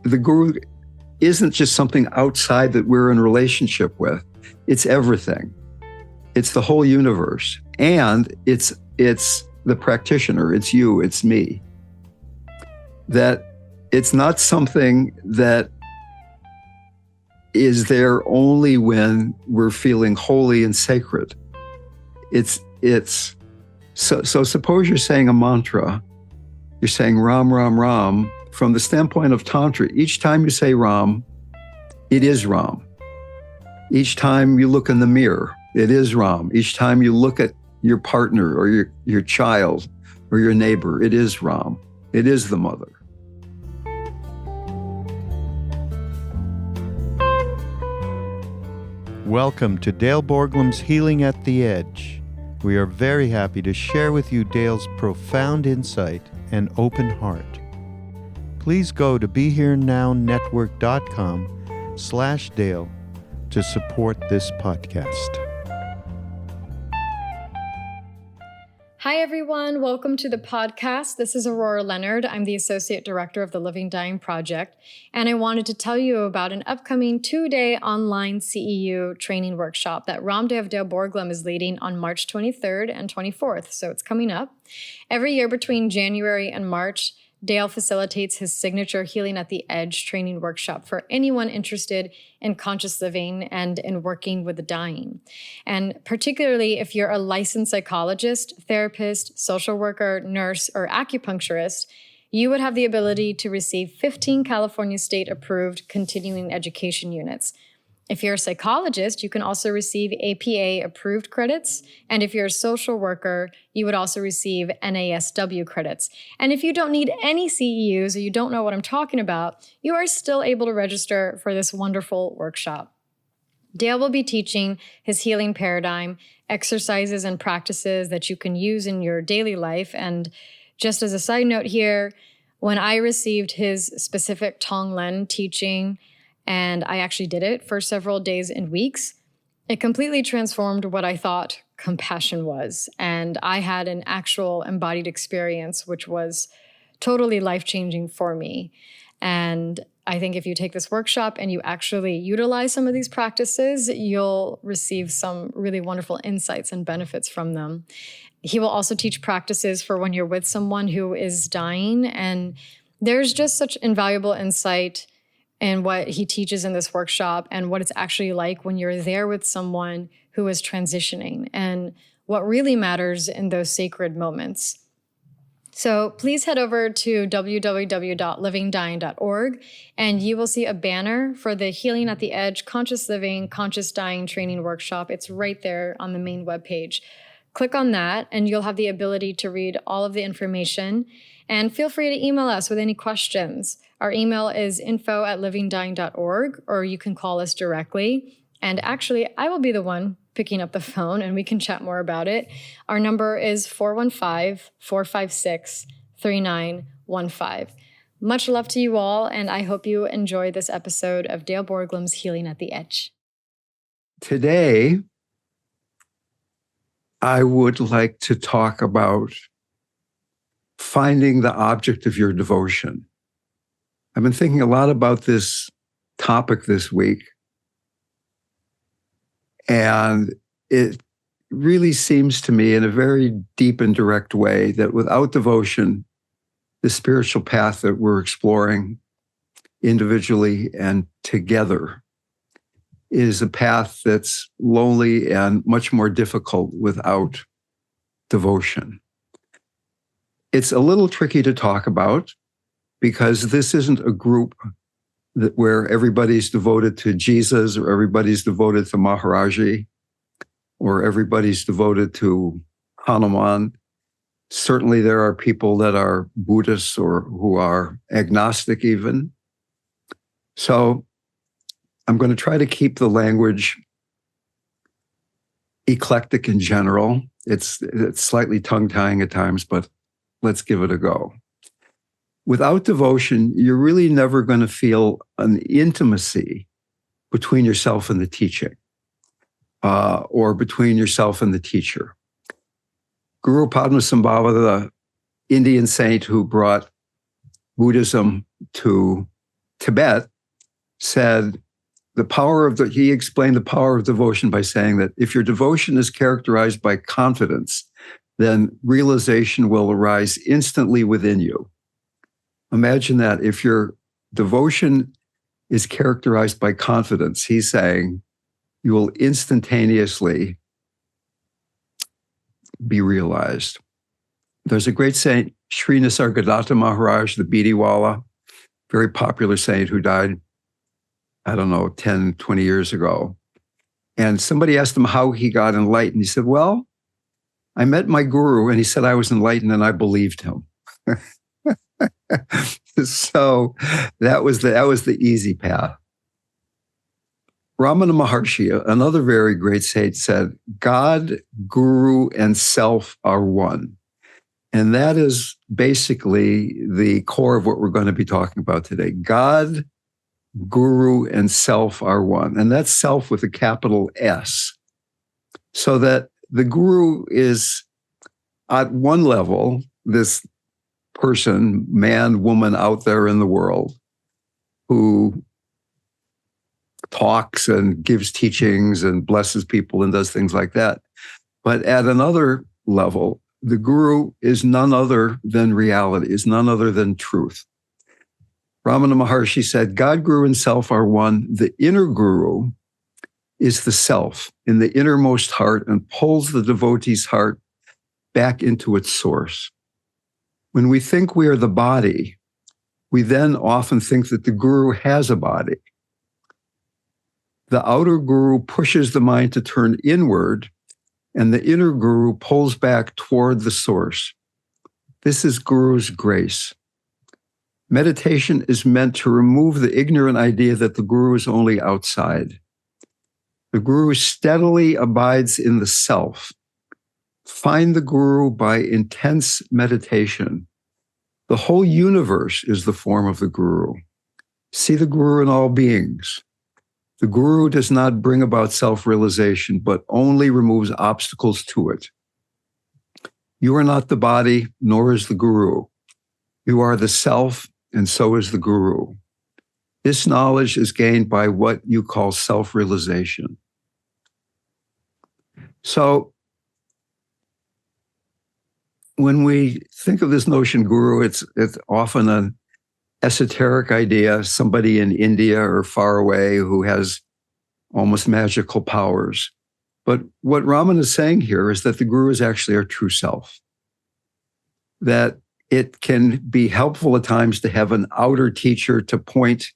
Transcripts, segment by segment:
the guru isn't just something outside that we're in relationship with. It's everything. It's the whole universe. And it's the practitioner. It's you, it's me. That it's not something that is there only when we're feeling holy and sacred. So suppose you're saying a mantra, you're saying Ram, Ram, Ram. From the standpoint of tantra, each time you say Ram, it is Ram. Each time you look in the mirror, it is Ram. Each time you look at your partner or your child or your neighbor, it is Ram. It is the mother. Welcome to Dale Borglum's Healing at the Edge. We are very happy to share with you Dale's profound insight and open heart. Please go to BeHereNowNetwork.com/Dale to support this podcast. Hi, everyone. Welcome to the podcast. This is Aurora Leonard. I'm the Associate Director of the Living Dying Project, and I wanted to tell you about an upcoming 2-day online CEU training workshop that RamDev Dale Borglum is leading on March 23rd and 24th, so it's coming up. Every year between January and March, Dale facilitates his signature Healing at the Edge training workshop for anyone interested in conscious living and in working with the dying. And particularly if you're a licensed psychologist, therapist, social worker, nurse, or acupuncturist, you would have the ability to receive 15 California state-approved continuing education units. If you're a psychologist, you can also receive APA-approved credits. And if you're a social worker, you would also receive NASW credits. And if you don't need any CEUs or you don't know what I'm talking about, you are still able to register for this wonderful workshop. Dale will be teaching his healing paradigm, exercises and practices that you can use in your daily life. And just as a side note here, when I received his specific Tonglen teaching, and I actually did it for several days and weeks, it completely transformed what I thought compassion was. And I had an actual embodied experience, which was totally life-changing for me. And I think if you take this workshop and you actually utilize some of these practices, you'll receive some really wonderful insights and benefits from them. He will also teach practices for when you're with someone who is dying. And there's just such invaluable insight and what he teaches in this workshop and what it's actually like when you're there with someone who is transitioning and what really matters in those sacred moments. So please head over to www.livingdying.org and you will see a banner for the Healing at the Edge Conscious Living, Conscious Dying Training Workshop. It's right there on the main webpage. Click on that and you'll have the ability to read all of the information. And feel free to email us with any questions. Our email is info@livingdying.org, or you can call us directly. And actually, I will be the one picking up the phone and we can chat more about it. Our number is 415-456-3915. Much love to you all, and I hope you enjoy this episode of Dale Borglum's Healing at the Edge. Today, I would like to talk about finding the object of your devotion. I've been thinking a lot about this topic this week, and it really seems to me in a very deep and direct way that without devotion, the spiritual path that we're exploring individually and together is a path that's lonely and much more difficult without devotion. It's a little tricky to talk about because this isn't a group where everybody's devoted to Jesus or everybody's devoted to Maharaji or everybody's devoted to Hanuman. Certainly there are people that are Buddhists or who are agnostic even. So I'm going to try to keep the language eclectic in general. It's slightly tongue-tying at times, but let's give it a go. Without devotion, you're really never going to feel an intimacy between yourself and the teaching, or between yourself and the teacher. Guru Padmasambhava, the Indian saint who brought Buddhism to Tibet said he explained the power of devotion by saying that if your devotion is characterized by confidence, then realization will arise instantly within you. Imagine that. If your devotion is characterized by confidence, he's saying you will instantaneously be realized. There's a great saint, Sri Nisargadatta Maharaj, the Beediwala, very popular saint who died, 10, 20 years ago. And somebody asked him how he got enlightened. He said, well, I met my guru and he said I was enlightened and I believed him. So that was the easy path. Ramana Maharshi, another very great saint, said, God, Guru, and self are one. And that is basically the core of what we're going to be talking about today. God, Guru, and self are one. And that's self with a capital S. So that the Guru is at one level, this person, man, woman out there in the world who talks and gives teachings and blesses people and does things like that. But at another level, the guru is none other than reality, is none other than truth. Ramana Maharshi said, God, Guru, and self are one. The inner guru is the self in the innermost heart and pulls the devotee's heart back into its source. When we think we are the body, we then often think that the guru has a body. The outer guru pushes the mind to turn inward, and the inner guru pulls back toward the source. This is Guru's grace. Meditation is meant to remove the ignorant idea that the guru is only outside. The guru steadily abides in the self. Find the guru by intense meditation. The whole universe is the form of the guru. See the guru in all beings. The guru does not bring about self-realization, but only removes obstacles to it. You are not the body, nor is the guru. You are the self, and so is the guru. This knowledge is gained by what you call self-realization. So, when we think of this notion guru, it's often an esoteric idea, somebody in India or far away who has almost magical powers. But what Ramana is saying here is that the guru is actually our true self. That it can be helpful at times to have an outer teacher to point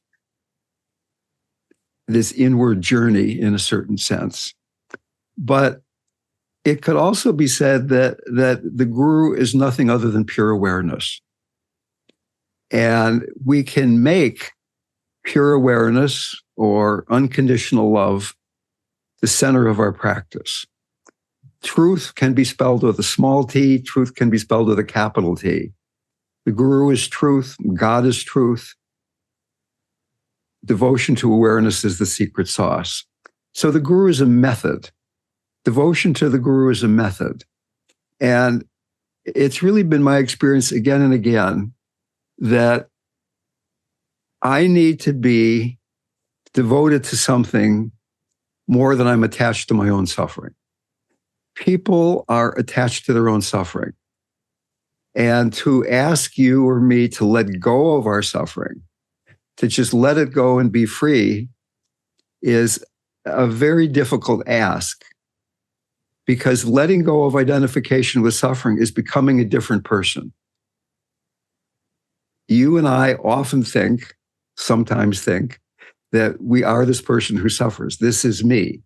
this inward journey in a certain sense. But it could also be said that the guru is nothing other than pure awareness. And we can make pure awareness or unconditional love the center of our practice. Truth can be spelled with a small t, truth can be spelled with a capital T. The guru is truth, God is truth. Devotion to awareness is the secret sauce. So the guru is a method. Devotion to the guru is a method. And it's really been my experience again and again that I need to be devoted to something more than I'm attached to my own suffering. People are attached to their own suffering. And to ask you or me to let go of our suffering, to just let it go and be free, is a very difficult ask. Because letting go of identification with suffering is becoming a different person. You and I often sometimes think, that we are this person who suffers. This is me.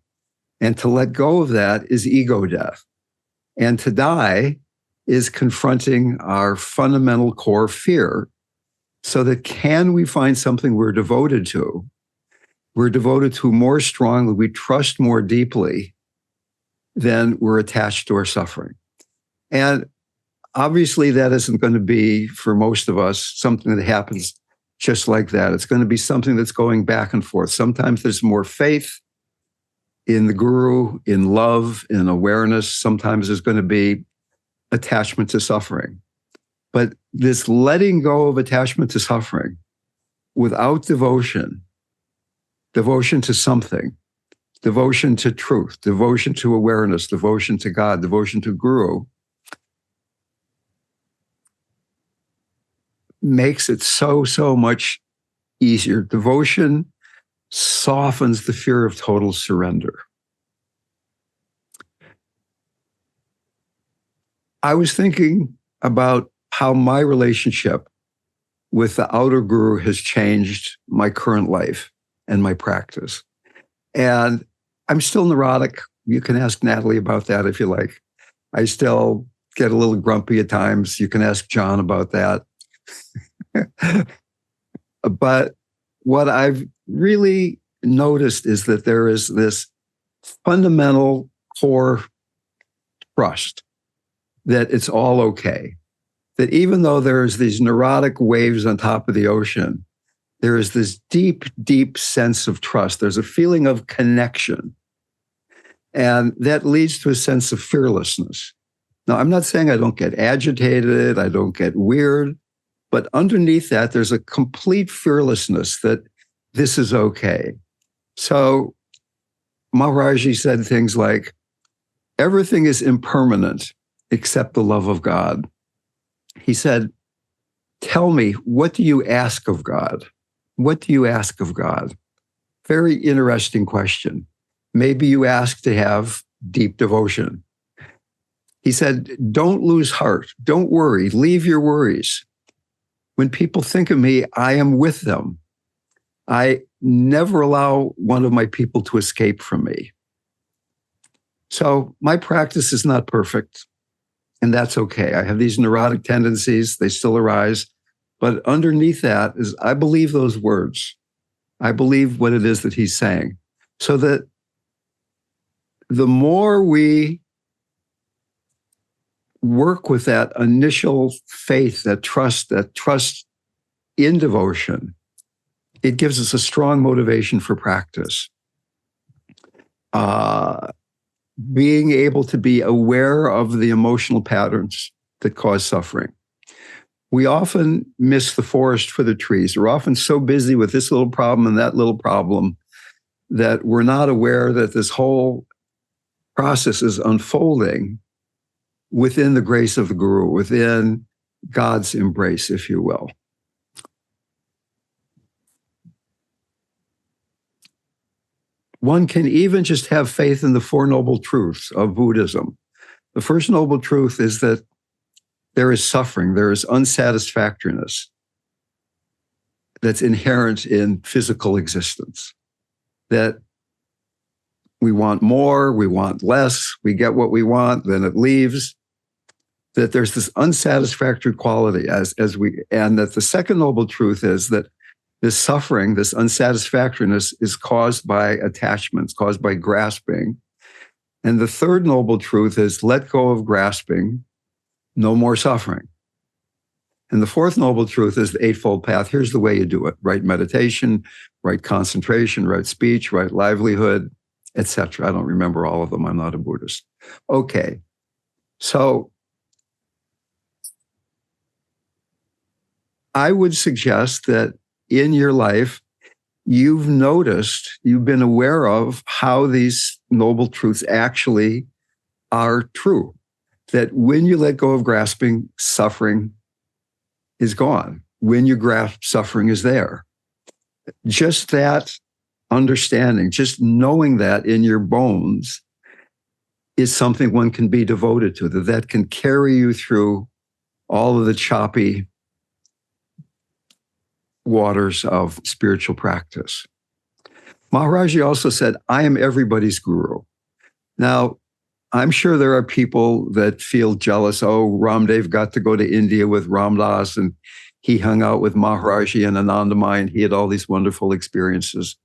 And to let go of that is ego death. And to die is confronting our fundamental core fear. So that can we find something we're devoted to? We're devoted to more strongly, we trust more deeply than we're attached to our suffering. And obviously that isn't going to be, for most of us, something that happens just like that. It's going to be something that's going back and forth. Sometimes there's more faith in the guru, in love, in awareness. Sometimes there's going to be attachment to suffering. But this letting go of attachment to suffering without devotion, devotion to something, devotion to truth, devotion to awareness, devotion to God, devotion to Guru, makes it so much easier. Devotion softens the fear of total surrender. I was thinking about how my relationship with the outer guru has changed my current life and my practice. And I'm still neurotic. You can ask Natalie about that if you like. I still get a little grumpy at times. You can ask John about that. But what I've really noticed is that there is this fundamental core trust that it's all okay. That even though there's these neurotic waves on top of the ocean, there is this deep, deep sense of trust. There's a feeling of connection. And that leads to a sense of fearlessness. Now, I'm not saying I don't get agitated, I don't get weird, but underneath that, there's a complete fearlessness that this is okay. So Maharaji said things like, everything is impermanent except the love of God. He said, tell me, what do you ask of God? What do you ask of God? Very interesting question. Maybe you ask to have deep devotion. He said, don't lose heart. Don't worry. Leave your worries. When people think of me, I am with them. I never allow one of my people to escape from me. So my practice is not perfect, and that's okay. I have these neurotic tendencies. They still arise. But underneath that is, I believe those words. I believe what it is that he's saying. So that the more we work with that initial faith, that trust in devotion, it gives us a strong motivation for practice. Being able to be aware of the emotional patterns that cause suffering. We often miss the forest for the trees. We're often so busy with this little problem and that little problem that we're not aware that this whole process is unfolding within the grace of the Guru, within God's embrace, if you will. One can even just have faith in the Four Noble Truths of Buddhism. The first noble truth is that there is suffering, there is unsatisfactoriness that's inherent in physical existence. That we want more, we want less, we get what we want, then it leaves. That there's this unsatisfactory quality and that the second noble truth is that this suffering, this unsatisfactoriness is caused by attachments, caused by grasping. And the third noble truth is let go of grasping, no more suffering. And the fourth noble truth is the Eightfold Path. Here's the way you do it: right meditation, right concentration, right speech, right livelihood, etc. I don't remember all of them. I'm not a Buddhist. Okay. So I would suggest that in your life, you've been aware of how these noble truths actually are true. That when you let go of grasping, suffering is gone. When you grasp, suffering is there. Just that understanding, just knowing that in your bones is something one can be devoted to, that can carry you through all of the choppy waters of spiritual practice. Maharaji also said, I am everybody's guru. Now, I'm sure there are people that feel jealous. Oh, RamDev got to go to India with Ram Dass and he hung out with Maharaji and Anandamayi and he had all these wonderful experiences.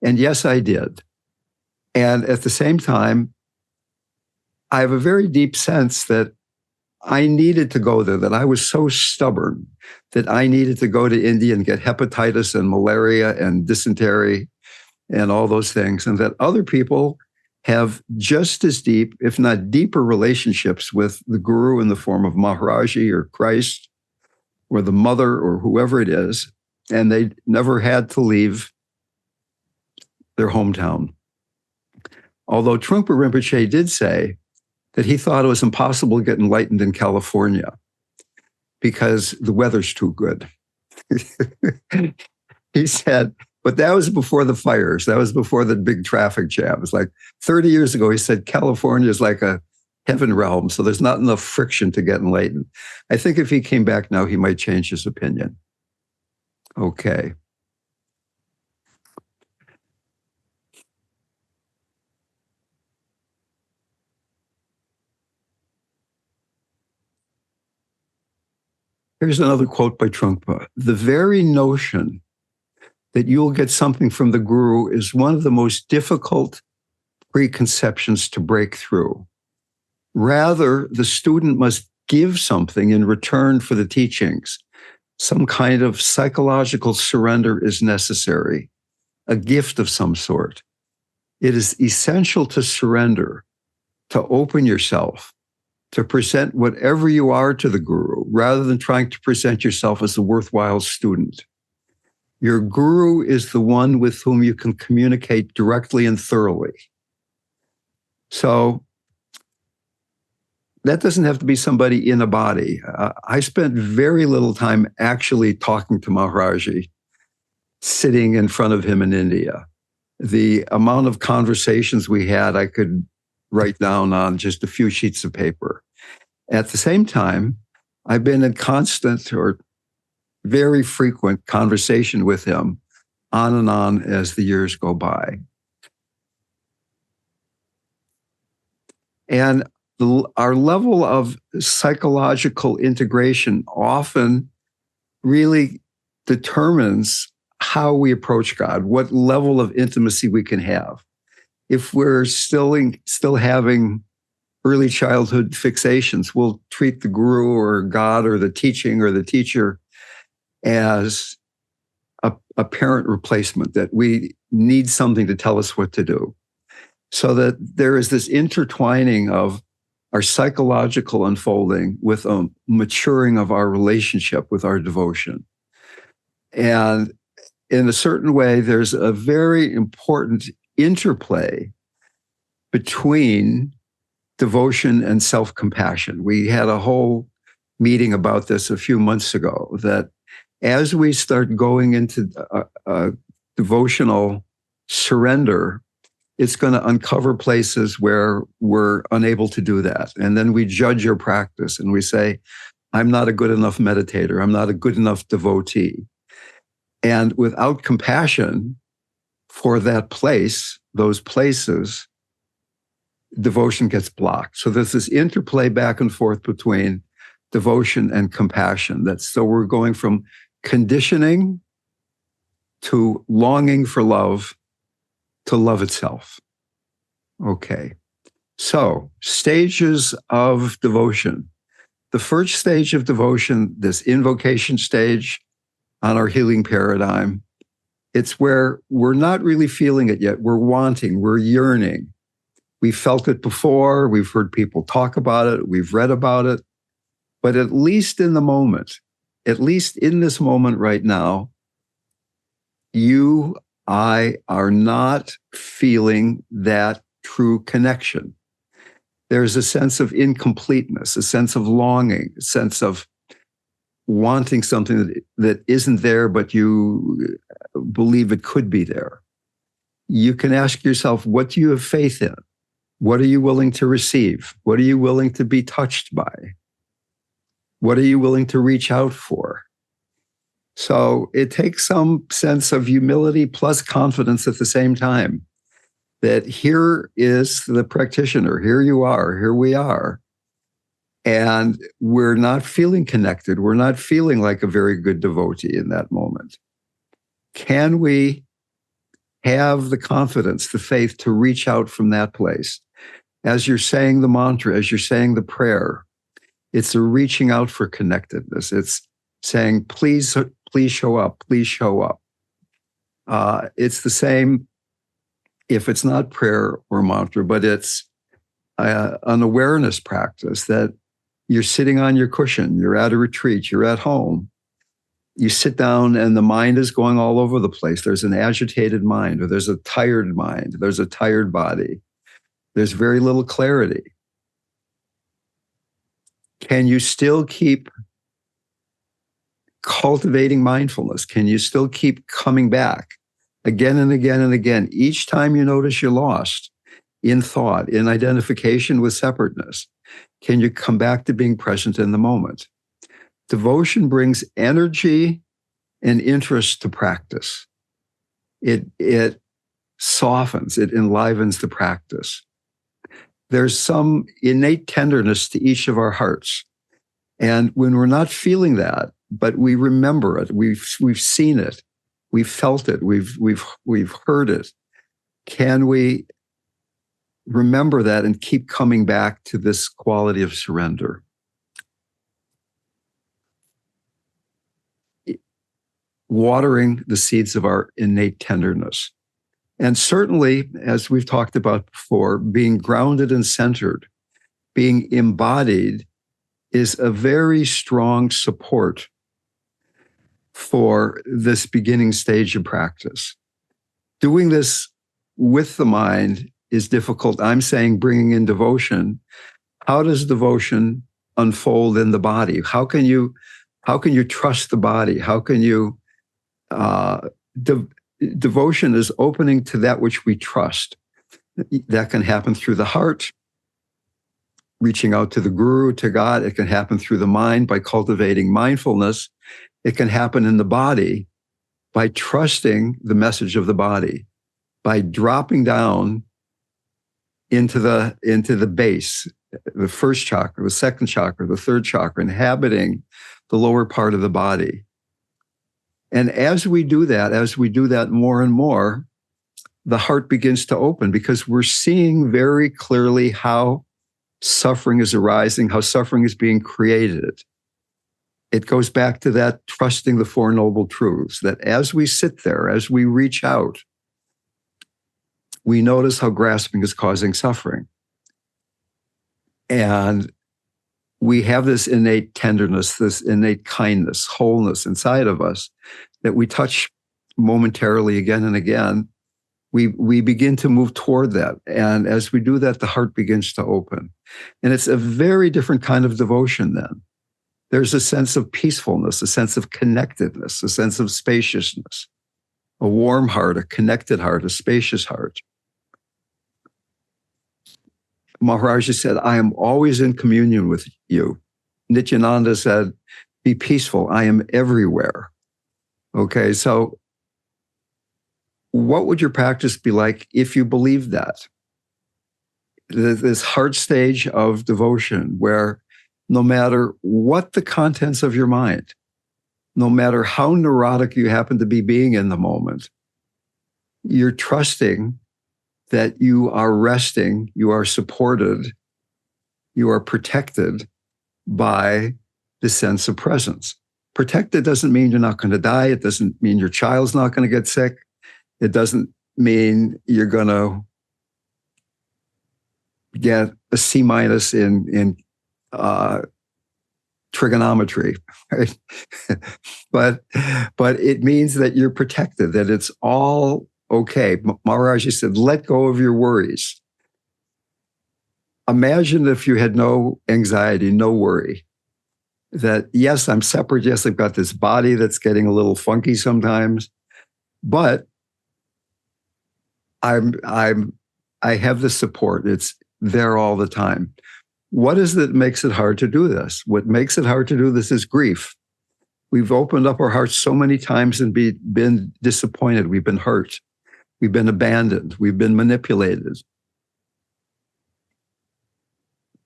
And yes, I did. And at the same time, I have a very deep sense that I needed to go there, that I was so stubborn that I needed to go to India and get hepatitis and malaria and dysentery and all those things, and that other people have just as deep, if not deeper, relationships with the Guru in the form of Maharaji or Christ or the mother or whoever it is. and they never had to leave their hometown. Although Trungpa Rinpoche did say that he thought it was impossible to get enlightened in California because the weather's too good. He said, but that was before the fires. That was before the big traffic jam. It's like 30 years ago, he said, California is like a heaven realm, so there's not enough friction to get enlightened. I think if he came back now, he might change his opinion. Okay. Here's another quote by Trungpa. The very notion that you'll get something from the guru is one of the most difficult preconceptions to break through. Rather, the student must give something in return for the teachings. Some kind of psychological surrender is necessary, a gift of some sort. It is essential to surrender, to open yourself, to present whatever you are to the guru, rather than trying to present yourself as a worthwhile student. Your guru is the one with whom you can communicate directly and thoroughly. So that doesn't have to be somebody in a body. I spent very little time actually talking to Maharaji, sitting in front of him in India. The amount of conversations we had, I could write down on just a few sheets of paper. At the same time, I've been in constant or very frequent conversation with him on and on as the years go by. And our level of psychological integration often really determines how we approach God, what level of intimacy we can have. If we're still having early childhood fixations, we'll treat the guru or God or the teaching or the teacher as a parent replacement, that we need something to tell us what to do. So that there is this intertwining of our psychological unfolding with a maturing of our relationship with our devotion. And in a certain way, there's a very important interplay between devotion and self-compassion. We had a whole meeting about this a few months ago, that as we start going into a devotional surrender, it's going to uncover places where we're unable to do that. And then we judge your practice and we say, I'm not a good enough meditator. I'm not a good enough devotee. And without compassion for that place, those places, devotion gets blocked. So there's this interplay back and forth between devotion and compassion. So we're going from conditioning to longing for love to love itself. Okay. So stages of devotion. The first stage of devotion, this invocation stage on our healing paradigm, it's where we're not really feeling it yet. We're wanting, we're yearning. We felt it before. We've heard people talk about it. We've read about it. But at least in the moment, at least in this moment right now, I are not feeling that true connection. There's a sense of incompleteness, a sense of longing, a sense of wanting something that isn't there, but you believe it could be there. You can ask yourself, what do you have faith in? What are you willing to receive? What are you willing to be touched by? What are you willing to reach out for? So it takes some sense of humility plus confidence at the same time, that here is the practitioner, here you are, here we are. And we're not feeling connected. We're not feeling like a very good devotee in that moment. Can we have the confidence, the faith to reach out from that place? As you're saying the mantra, as you're saying the prayer, it's a reaching out for connectedness. It's saying, please show up, please show up. It's the same if it's not prayer or mantra, but it's an awareness practice that you're sitting on your cushion, you're at a retreat, you're at home, You sit down and the mind is going all over the place. There's an agitated mind, or there's a tired mind, there's a tired body. There's very little clarity. Can you still keep cultivating mindfulness? Can you still keep coming back again and again and again? Each time you notice you're lost in thought, in identification with separateness, can you come back to being present in the moment? Devotion brings energy and interest to practice. It softens, it enlivens the practice. There's some innate tenderness to each of our hearts. And when we're not feeling that, but we remember it, we've seen it, we've felt it, we've heard it, can we remember that and keep coming back to this quality of surrender? Watering the seeds of our innate tenderness. And certainly, as we've talked about before, being grounded and centered, being embodied is a very strong support for this beginning stage of practice. Doing this with the mind is difficult. I'm saying bringing in devotion. How does devotion unfold in the body? How can you trust the body? How can you devotion is opening to that which we trust. That can happen through the heart, reaching out to the guru, to God. It can happen through the mind by cultivating mindfulness. It can happen in the body by trusting the message of the body, by dropping down into the base, the first chakra, the second chakra, the third chakra, inhabiting the lower part of the body. And as we do that more and more, the heart begins to open because we're seeing very clearly how suffering is arising, how suffering is being created. It goes back to that trusting the Four Noble Truths, that as we sit there, as we reach out, we notice how grasping is causing suffering. And we have this innate tenderness, this innate kindness, wholeness inside of us that we touch momentarily again and again. We begin to move toward that. And as we do that, the heart begins to open. And it's a very different kind of devotion then. There's a sense of peacefulness, a sense of connectedness, a sense of spaciousness, a warm heart, a connected heart, a spacious heart. Maharaji said, I am always in communion with you. Nityananda said, be peaceful. I am everywhere. Okay, so what would your practice be like if you believed that? This heart stage of devotion where no matter what the contents of your mind, no matter how neurotic you happen to be being in the moment, you're trusting that you are resting, you are supported, you are protected by the sense of presence. Protected doesn't mean you're not going to die. It doesn't mean your child's not going to get sick. It doesn't mean you're going to get a C- in trigonometry, right? but it means that you're protected, that it's all okay. Maharaji said, let go of your worries. Imagine if you had no anxiety, no worry. That yes, I'm separate. Yes, I've got this body that's getting a little funky sometimes, but I have the support. It's there all the time. What is it that makes it hard to do this? What makes it hard to do this is grief. We've opened up our hearts so many times and been disappointed. We've been hurt. We've been abandoned. We've been manipulated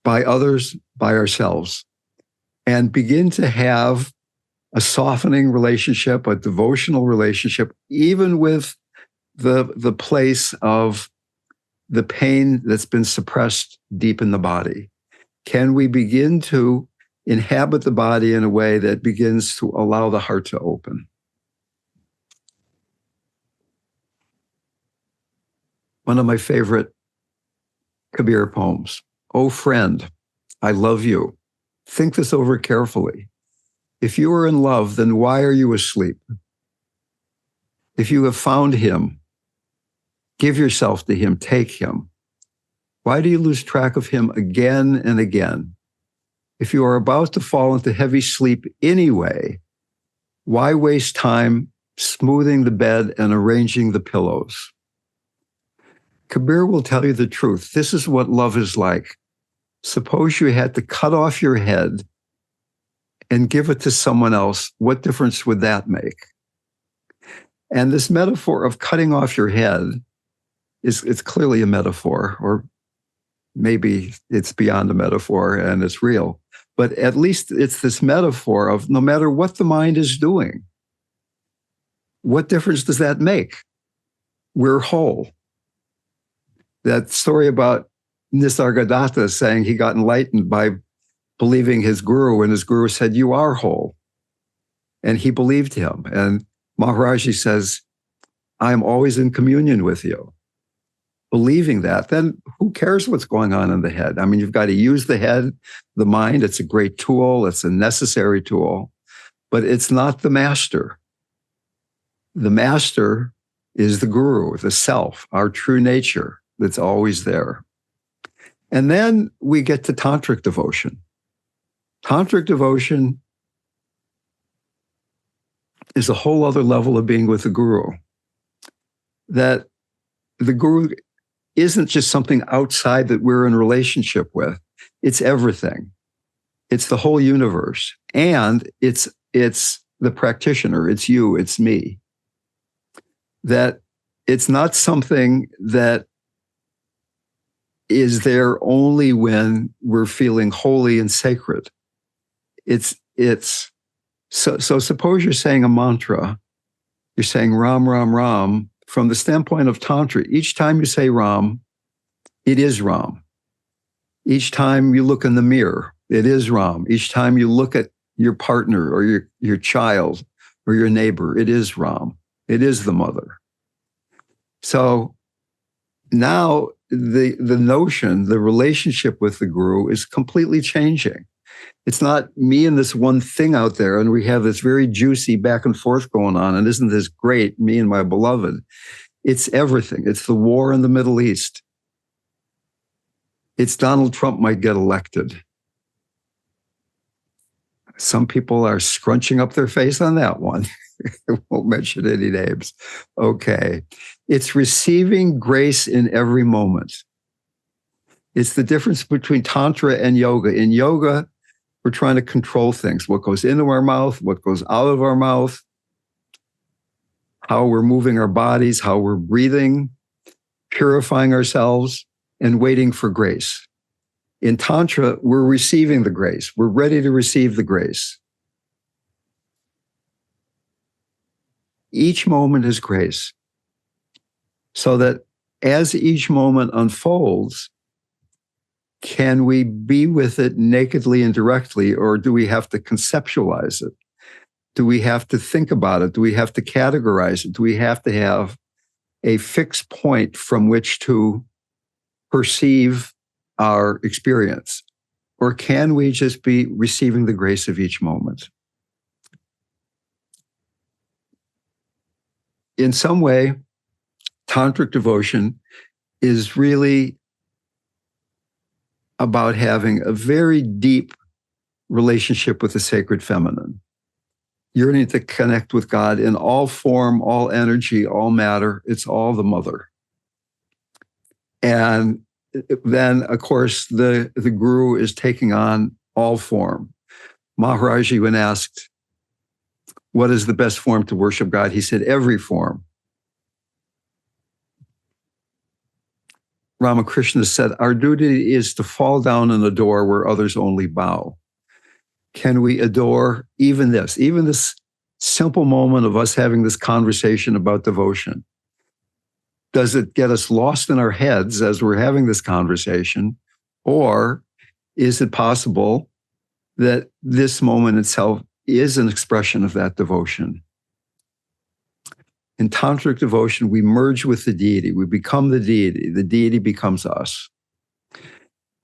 by others, by ourselves, and begin to have a softening relationship, a devotional relationship, even with the place of the pain that's been suppressed deep in the body. Can we begin to inhabit the body in a way that begins to allow the heart to open? One of my favorite Kabir poems. Oh, friend, I love you. Think this over carefully. If you are in love, then why are you asleep? If you have found him, give yourself to him, take him. Why do you lose track of him again and again? If you are about to fall into heavy sleep anyway, why waste time smoothing the bed and arranging the pillows? Kabir will tell you the truth. This is what love is like. Suppose you had to cut off your head and give it to someone else. What difference would that make? And this metaphor of cutting off your head it's clearly a metaphor, or maybe it's beyond a metaphor and it's real. But at least it's this metaphor of no matter what the mind is doing, what difference does that make? We're whole. That story about Nisargadatta saying he got enlightened by believing his guru, and his guru said, you are whole. And he believed him. And Maharaji says, I'm always in communion with you. Believing that, then who cares what's going on in the head? I mean, you've got to use the head, the mind. It's a great tool. It's a necessary tool, but it's not the master. The master is the guru, the self, our true nature that's always there. And then we get to tantric devotion. Tantric devotion is a whole other level of being with the guru. That the guru isn't just something outside that we're in relationship with. It's everything. It's the whole universe. And it's the practitioner. It's you, it's me. That it's not something that is there only when we're feeling holy and sacred. So suppose you're saying a mantra, you're saying Ram, Ram, Ram. From the standpoint of Tantra, each time you say Ram, it is Ram. Each time you look in the mirror, it is Ram. Each time you look at your partner or your child or your neighbor, it is Ram. It is the mother. So now the notion, the relationship with the guru is completely changing. It's not me and this one thing out there, and we have this very juicy back and forth going on, and isn't this great, me and my beloved? It's everything. It's the war in the Middle East. It's Donald Trump might get elected. Some people are scrunching up their face on that one. I won't mention any names. Okay. It's receiving grace in every moment. It's the difference between Tantra and yoga. In yoga, we're trying to control things, what goes into our mouth, what goes out of our mouth, how we're moving our bodies, how we're breathing, purifying ourselves, and waiting for grace. In Tantra, we're receiving the grace. We're ready to receive the grace. Each moment is grace. So that as each moment unfolds, can we be with it nakedly and directly, or do we have to conceptualize it? Do we have to think about it? Do we have to categorize it? Do we have to have a fixed point from which to perceive our experience? Or can we just be receiving the grace of each moment? In some way, tantric devotion is really about having a very deep relationship with the sacred feminine, yearning to connect with God in all form, all energy, all matter. It's all the mother. And then, of course, the guru is taking on all form. Maharaji, when asked, what is the best form to worship God? He said, every form. Ramakrishna said, our duty is to fall down and adore where others only bow. Can we adore even this simple moment of us having this conversation about devotion? Does it get us lost in our heads as we're having this conversation? Or is it possible that this moment itself is an expression of that devotion? In tantric devotion, we merge with the deity. We become the deity. The deity becomes us.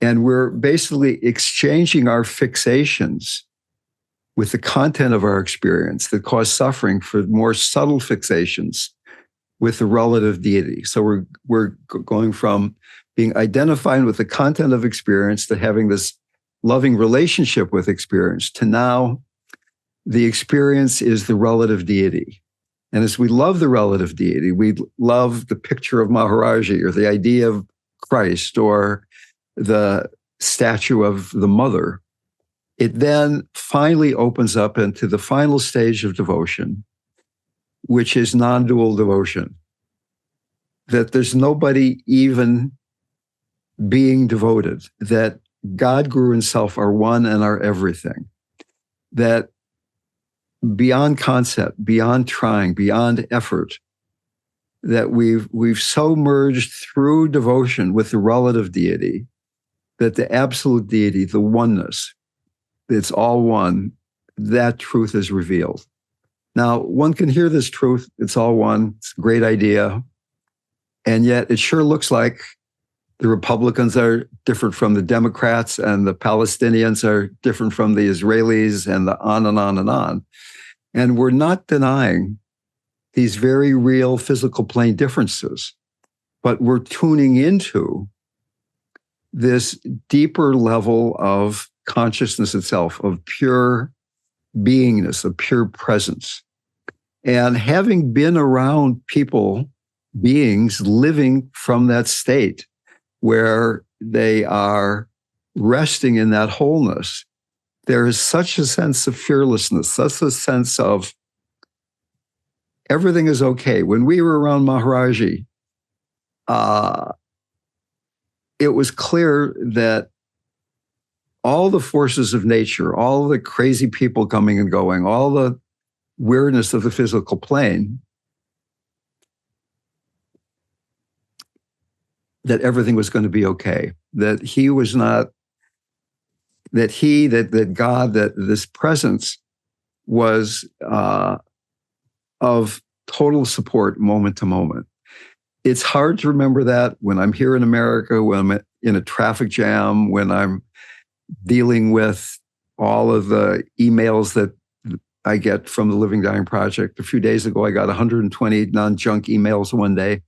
And we're basically exchanging our fixations with the content of our experience that cause suffering for more subtle fixations with the relative deity. So we're going from being identified with the content of experience to having this loving relationship with experience to now the experience is the relative deity. And as we love the relative deity, we love the picture of Maharaji or the idea of Christ or the statue of the mother. It then finally opens up into the final stage of devotion, which is non-dual devotion. That there's nobody even being devoted, that God, Guru, and self are one and are everything. That beyond concept, beyond trying, beyond effort, that we've so merged through devotion with the relative deity that the absolute deity, the oneness, it's all one, that truth is revealed. Now, one can hear this truth, it's all one, it's a great idea, and yet it sure looks like the Republicans are different from the Democrats and the Palestinians are different from the Israelis and the on and on and on. And we're not denying these very real physical plane differences, but we're tuning into this deeper level of consciousness itself, of pure beingness, of pure presence. And having been around people, beings living from that state where they are resting in that wholeness, there is such a sense of fearlessness, such a sense of everything is okay. When we were around Maharaji, it was clear that all the forces of nature, all the crazy people coming and going, all the weirdness of the physical plane, that everything was going to be okay, that he was not, that God, that this presence was of total support moment to moment. It's hard to remember that when I'm here in America, when I'm in a traffic jam, when I'm dealing with all of the emails that I get from the Living Dying Project. A few days ago, I got 120 non-junk emails one day.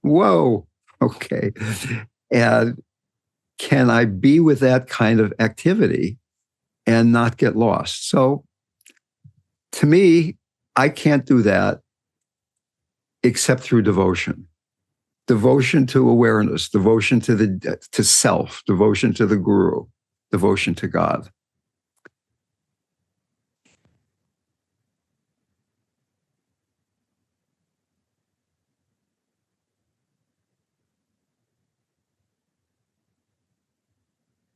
Whoa, okay. And can I be with that kind of activity and not get lost? So to me, I can't do that except through devotion. Devotion to awareness, devotion to self, devotion to the Guru, devotion to God.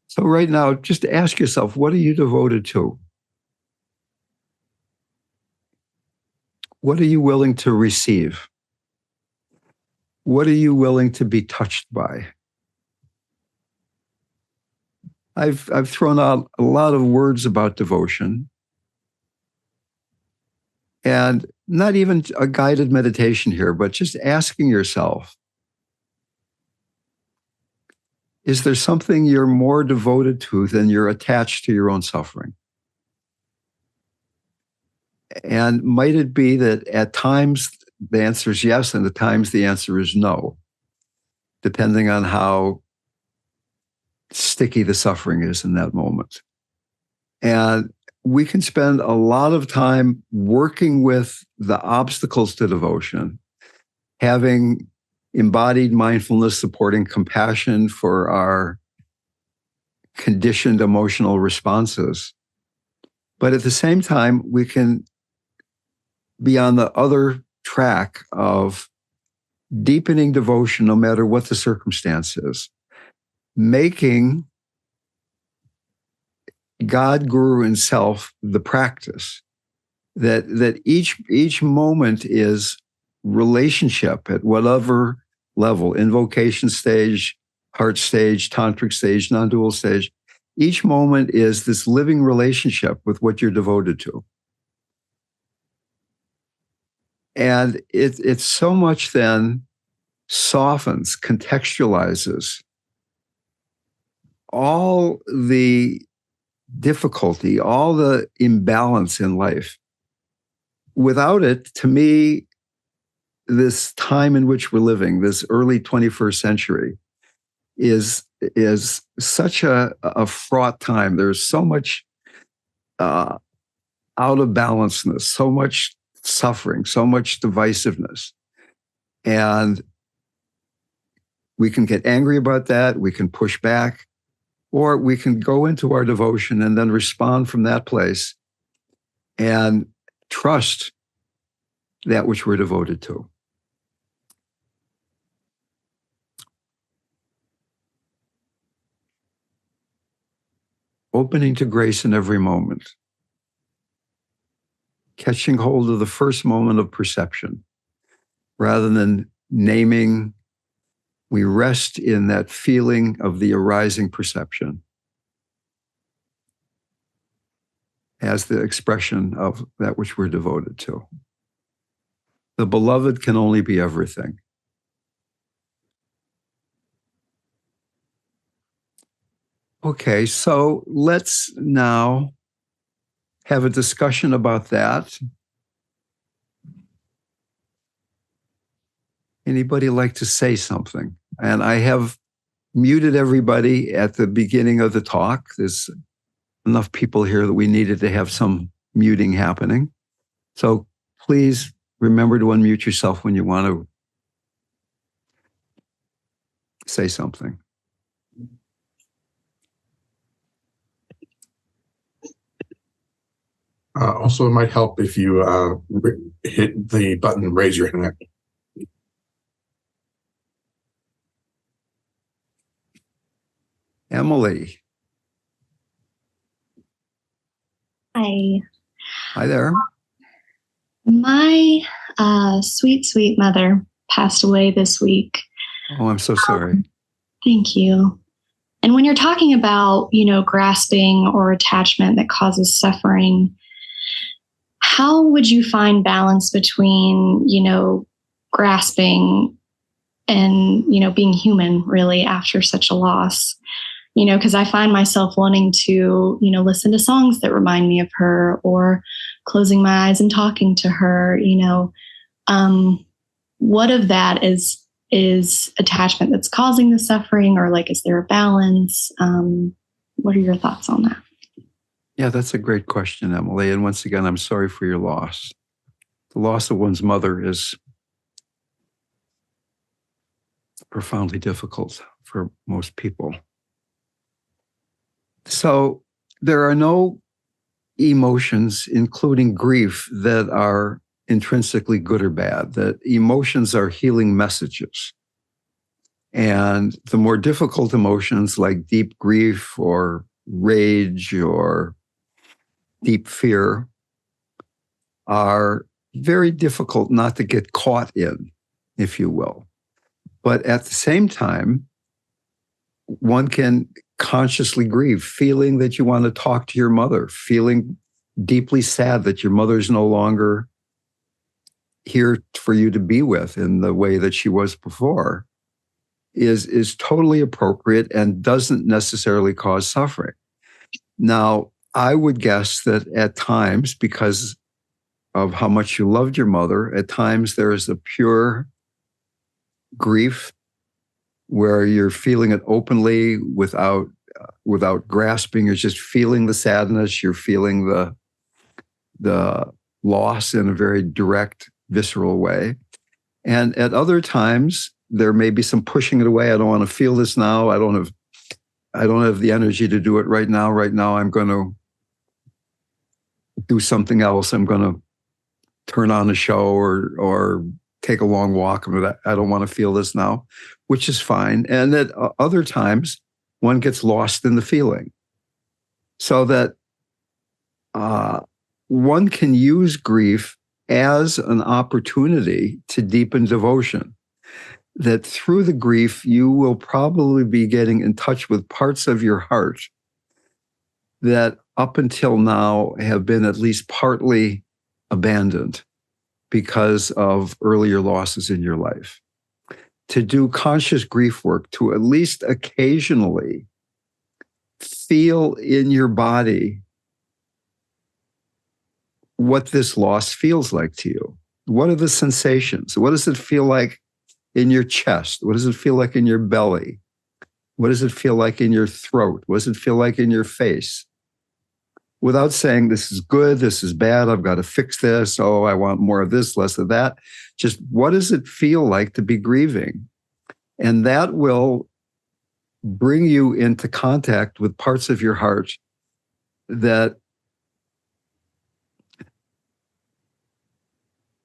So right now, just ask yourself, what are you devoted to? What are you willing to receive? What are you willing to be touched by? I've thrown out a lot of words about devotion, and not even a guided meditation here, but just asking yourself, is there something you're more devoted to than you're attached to your own suffering? And might it be that at times the answer is yes, and at times the answer is no, depending on how sticky the suffering is in that moment. And we can spend a lot of time working with the obstacles to devotion, having embodied mindfulness, supporting compassion for our conditioned emotional responses. But at the same time, we can be on the other track of deepening devotion no matter what the circumstance is, making God, Guru, and self the practice, that each moment is relationship at whatever level, invocation stage, heart stage, tantric stage, non-dual stage. Each moment is this living relationship with what you're devoted to. And it so much then softens, contextualizes all the difficulty, all the imbalance in life. Without it, to me, this time in which we're living, this early 21st century, is such a fraught time. There's so much out of balanceness, so much suffering, so much divisiveness. And we can get angry about that, we can push back, or we can go into our devotion and then respond from that place and trust that which we're devoted to. Opening to grace in every moment. Catching hold of the first moment of perception. Rather than naming, we rest in that feeling of the arising perception as the expression of that which we're devoted to. The beloved can only be everything. Okay, so let's now have a discussion about that. Anybody like to say something? And I have muted everybody at the beginning of the talk. There's enough people here that we needed to have some muting happening. So please remember to unmute yourself when you want to say something. Also, it might help if you hit the button, raise your hand. Emily. Hi. Hi there. My sweet, sweet mother passed away this week. Oh, I'm so sorry. Thank you. And when you're talking about, grasping or attachment that causes suffering, how would you find balance between, grasping and, being human really after such a loss? Because I find myself wanting to, listen to songs that remind me of her, or closing my eyes and talking to her. What of that is attachment that's causing the suffering, or is there a balance? What are your thoughts on that? Yeah, that's a great question, Emily. And once again, I'm sorry for your loss. The loss of one's mother is profoundly difficult for most people. So there are no emotions, including grief, that are intrinsically good or bad. That emotions are healing messages. And the more difficult emotions like deep grief or rage or deep fear are very difficult not to get caught in, if you will. But at the same time, one can consciously grieve, feeling that you want to talk to your mother, feeling deeply sad that your mother's no longer here for you to be with in the way that she was before, is totally appropriate and doesn't necessarily cause suffering. Now, I would guess that at times, because of how much you loved your mother, at times there is a pure grief where you're feeling it openly without grasping. You're just feeling the sadness. You're feeling the loss in a very direct, visceral way. And at other times, there may be some pushing it away. I don't want to feel this now. I don't have the energy to do it right now. Right now, I'm going to do something else. I'm going to turn on a show or take a long walk. I don't want to feel this now, which is fine. And at other times, one gets lost in the feeling. So that one can use grief as an opportunity to deepen devotion. That through the grief, you will probably be getting in touch with parts of your heart that up until now have been at least partly abandoned because of earlier losses in your life. To do conscious grief work, to at least occasionally feel in your body what this loss feels like to you. What are the sensations? What does it feel like in your chest? What does it feel like in your belly? What does it feel like in your throat? What does it feel like in your face? Without saying this is good, this is bad, I've got to fix this, oh, I want more of this, less of that. Just what does it feel like to be grieving? And that will bring you into contact with parts of your heart that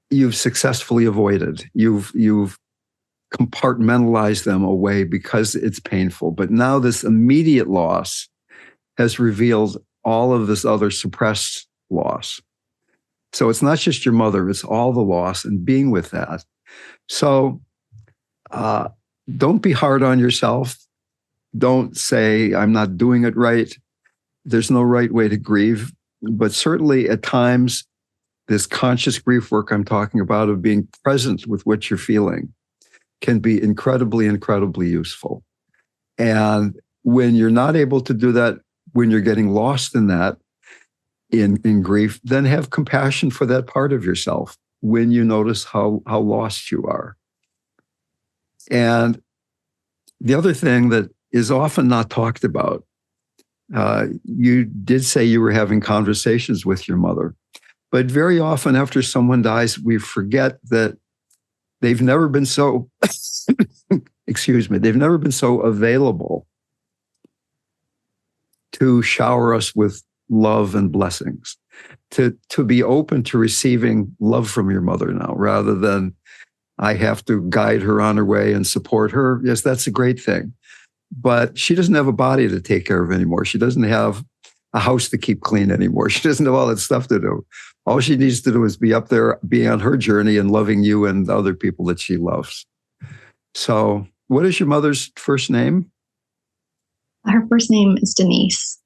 you've successfully avoided. You've compartmentalized them away because it's painful. But now this immediate loss has revealed all of this other suppressed loss. So it's not just your mother, it's all the loss and being with that. So don't be hard on yourself. Don't say, I'm not doing it right. There's no right way to grieve. But certainly at times, this conscious grief work I'm talking about of being present with what you're feeling can be incredibly, incredibly useful. And when you're not able to do that, when you're getting lost in that, in grief, then have compassion for that part of yourself when you notice how lost you are. And the other thing that is often not talked about, you did say you were having conversations with your mother, but very often after someone dies, we forget that they've never been so, excuse me, they've never been so available to shower us with love and blessings, to be open to receiving love from your mother now, rather than I have to guide her on her way and support her. Yes, that's a great thing. But she doesn't have a body to take care of anymore. She doesn't have a house to keep clean anymore. She doesn't have all that stuff to do. All she needs to do is be up there, be on her journey and loving you and the other people that she loves. So what is your mother's first name? Her first name is Denise.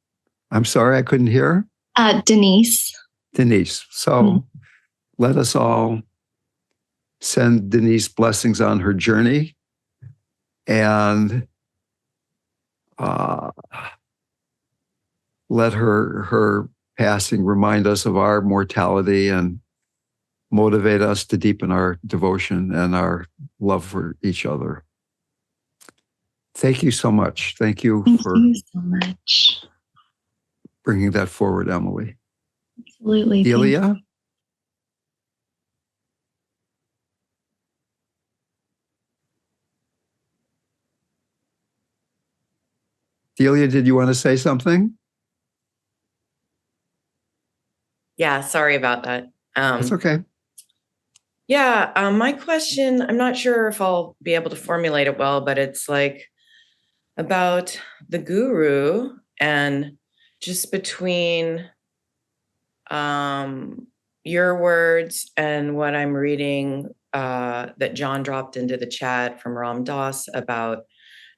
I'm sorry, I couldn't hear. Denise. Denise. So let us all send Denise blessings on her journey, and let her passing remind us of our mortality and motivate us to deepen our devotion and our love for each other. Thank you so much. Thank you for so much. Bringing that forward, Emily. Absolutely. Delia? Delia, did you want to say something? Yeah, sorry about that. That's okay. Yeah, my question, I'm not sure if I'll be able to formulate it well, but it's like about the guru and just between your words and what I'm reading that John dropped into the chat from RamDev about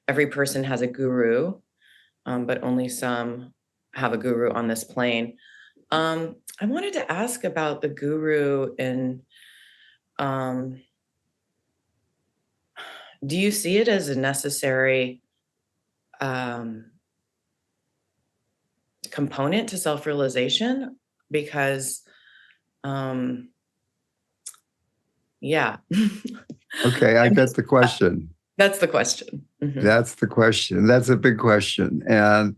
every person has a guru, but only some have a guru on this plane. I wanted to ask about the guru and do you see it as a necessary component to self-realization? Because, yeah. Okay, I get the question. That's the question. Mm-hmm. That's the question. That's a big question. And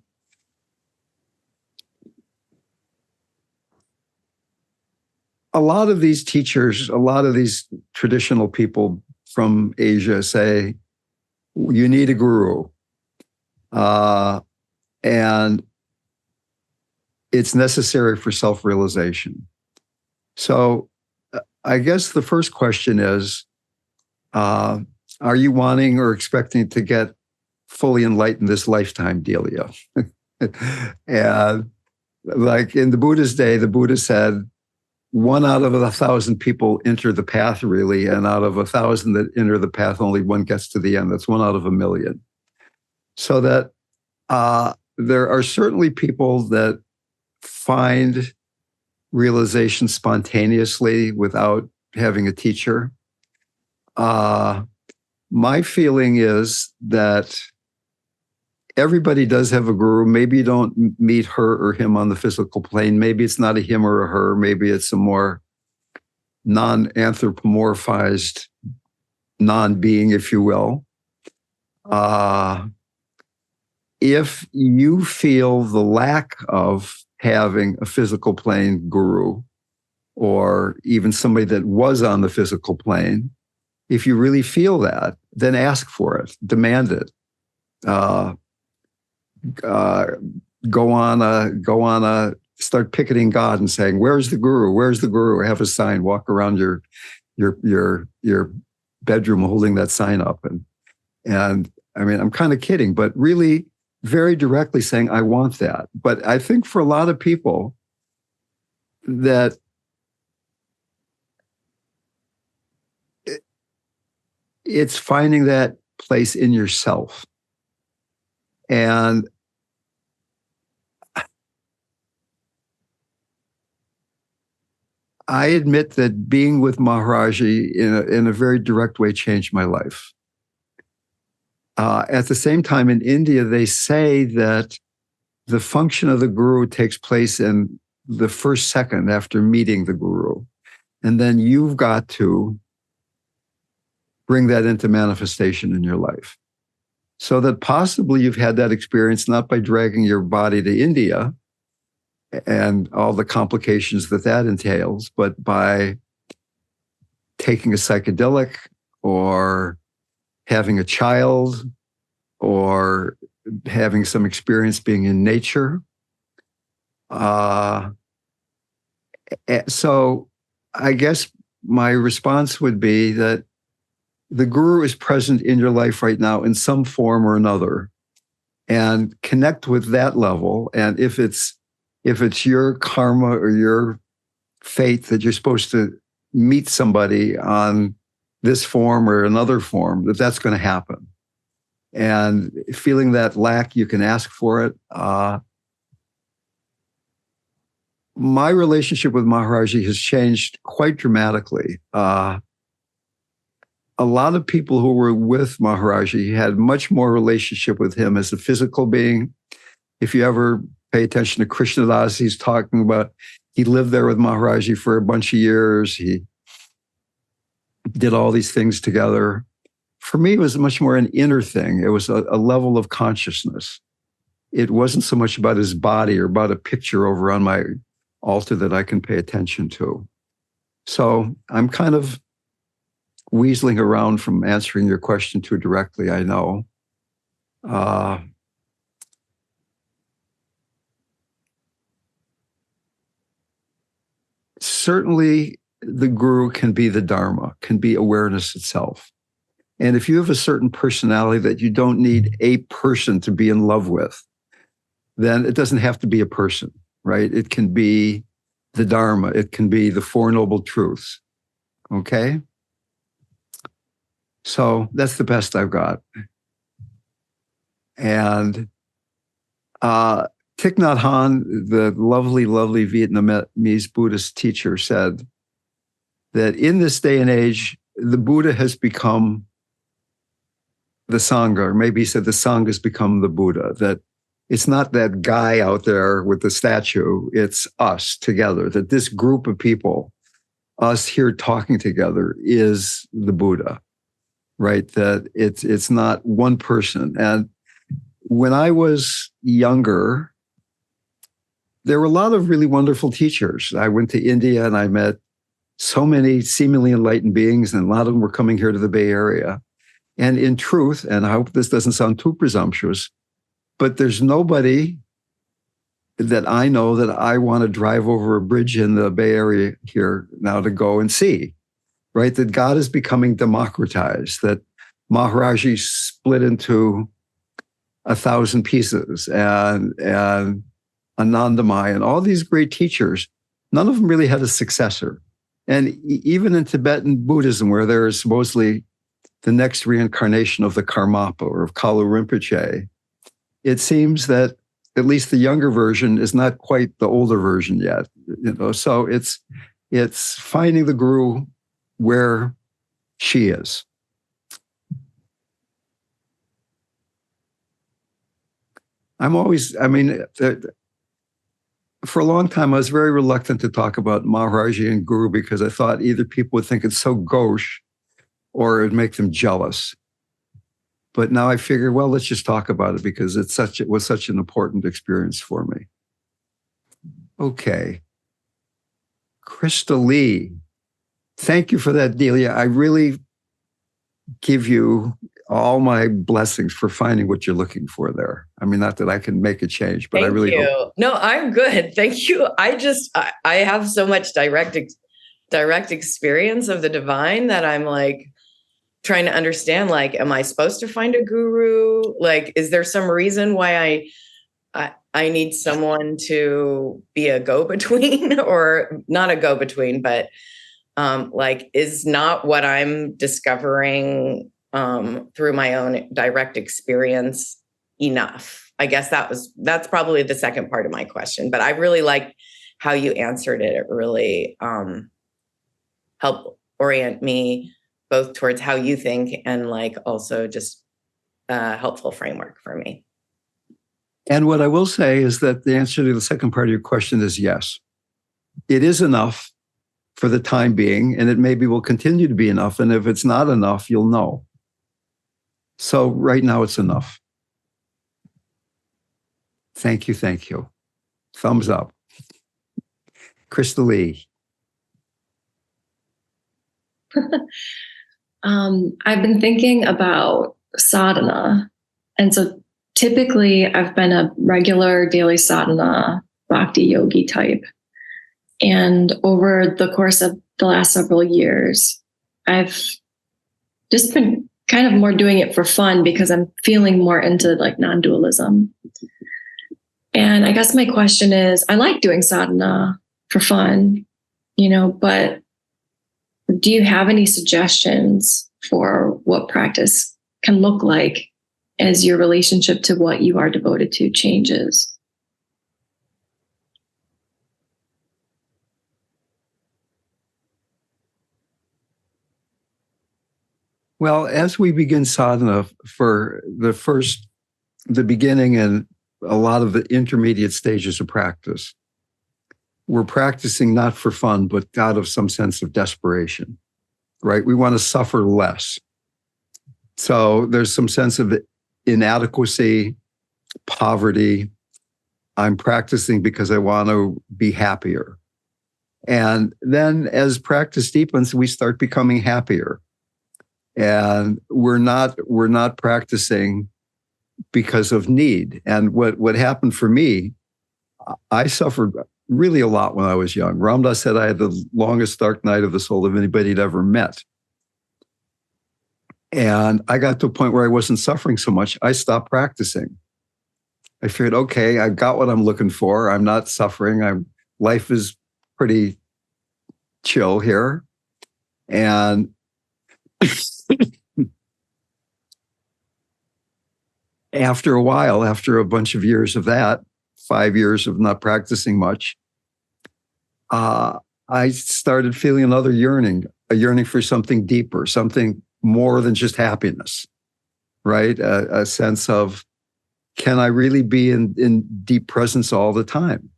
a lot of these teachers, a lot of these traditional people from Asia say, you need a guru. And it's necessary for self-realization. So I guess the first question is, are you wanting or expecting to get fully enlightened this lifetime, Delia? And like in the Buddha's day, the Buddha said, 1 out of 1,000 people enter the path, really, and out of 1,000 that enter the path, only one gets to the end. That's 1 out of 1,000,000. So that there are certainly people that find realization spontaneously without having a teacher. My feeling is that everybody does have a guru. Maybe you don't meet her or him on the physical plane. Maybe it's not a him or a her. Maybe it's a more non-anthropomorphized non-being, if you will. If you feel the lack of having a physical plane guru, or even somebody that was on the physical plane, if you really feel that, then ask for it, demand it. Start picketing God and saying, "Where's the guru? Where's the guru?" Have a sign. Walk around your bedroom holding that sign up, and I mean, I'm kind of kidding, but really, very directly saying, "I want that." But I think for a lot of people, that it's finding that place in yourself. And I admit that being with Maharaji in a very direct way changed my life. At the same time, in India, they say that the function of the guru takes place in the first second after meeting the guru. And then you've got to bring that into manifestation in your life. So that possibly you've had that experience not by dragging your body to India and all the complications that entails, but by taking a psychedelic or having a child or having some experience being in nature. So I guess my response would be that the guru is present in your life right now in some form or another, and connect with that level. And if it's your karma or your fate that you're supposed to meet somebody on this form or another form, that's going to happen. And feeling that lack, you can ask for it. My relationship with Maharaji has changed quite dramatically. A lot of people who were with Maharaji had much more relationship with him as a physical being. If you ever pay attention to Krishnadas, he's talking about, he lived there with Maharaji for a bunch of years. He did all these things together. For me, it was much more an inner thing. It was a level of consciousness. It wasn't so much about his body or about a picture over on my altar that I can pay attention to. So I'm kind of weaseling around from answering your question too directly, I know. Certainly, the guru can be the Dharma, can be awareness itself. And if you have a certain personality that you don't need a person to be in love with, then it doesn't have to be a person, right? It can be the Dharma. It can be the Four Noble Truths. Okay? So that's the best I've got. And Thich Nhat Hanh, the lovely, lovely Vietnamese Buddhist teacher, said that in this day and age, the Buddha has become the Sangha, or maybe he said the Sangha has become the Buddha, that it's not that guy out there with the statue, it's us together, that this group of people, us here talking together, is the Buddha, right? That it's not one person. And when I was younger, there were a lot of really wonderful teachers. I went to India and I met so many seemingly enlightened beings, and a lot of them were coming here to the Bay Area. And in truth, and I hope this doesn't sound too presumptuous, but there's nobody that I know that I want to drive over a bridge in the Bay Area here now to go and see, right? That God is becoming democratized, that Maharaji split into 1,000 pieces, and Anandamai, and all these great teachers, none of them really had a successor. And even in Tibetan Buddhism, where there is supposedly the next reincarnation of the Karmapa or of Kalu Rinpoche, it seems that at least the younger version is not quite the older version yet. So it's finding the guru where she is. For a long time, I was very reluctant to talk about Maharaji and Guru because I thought either people would think it's so gauche or it would make them jealous. But now I figure, well, let's just talk about it because it was such an important experience for me. Okay. Krista Lee, thank you for that, Delia. I really give you all my blessings for finding what you're looking for there. I mean, not that I can make a change, but I really hope. No, I'm good. Thank you. I have so much direct experience of the divine that I'm like trying to understand, like, am I supposed to find a guru? Like, is there some reason why I need someone to be a go-between or not a go-between, but like, is not what I'm discovering through my own direct experience enough? I guess that's probably the second part of my question, but I really liked how you answered it. It really helped orient me both towards how you think and like also just a helpful framework for me. And what I will say is that the answer to the second part of your question is yes. It is enough for the time being, and it maybe will continue to be enough. And if it's not enough, you'll know. So right now it's enough. Thank you. Thank you. Thumbs up. Krista Lee. I've been thinking about sadhana. And so typically I've been a regular daily sadhana bhakti yogi type. And over the course of the last several years, I've just been kind of more doing it for fun because I'm feeling more into like non-dualism. And I guess my question is, I like doing sadhana for fun, but do you have any suggestions for what practice can look like as your relationship to what you are devoted to changes? Well, as we begin sadhana for the beginning and a lot of the intermediate stages of practice, we're practicing not for fun, but out of some sense of desperation, right? We want to suffer less. So there's some sense of inadequacy, poverty. I'm practicing because I want to be happier. And then as practice deepens, we start becoming happier. And we're not practicing because of need. And what happened for me, I suffered really a lot when I was young. RamDev said I had the longest dark night of the soul of anybody he'd ever met. And I got to a point where I wasn't suffering so much. I stopped practicing. I figured, okay, I got what I'm looking for. I'm not suffering. Life is pretty chill here. And after a while, after a bunch of years of that, 5 years of not practicing much, I started feeling another yearning, a yearning for something deeper, something more than just happiness, right? A sense of, can I really be in deep presence all the time?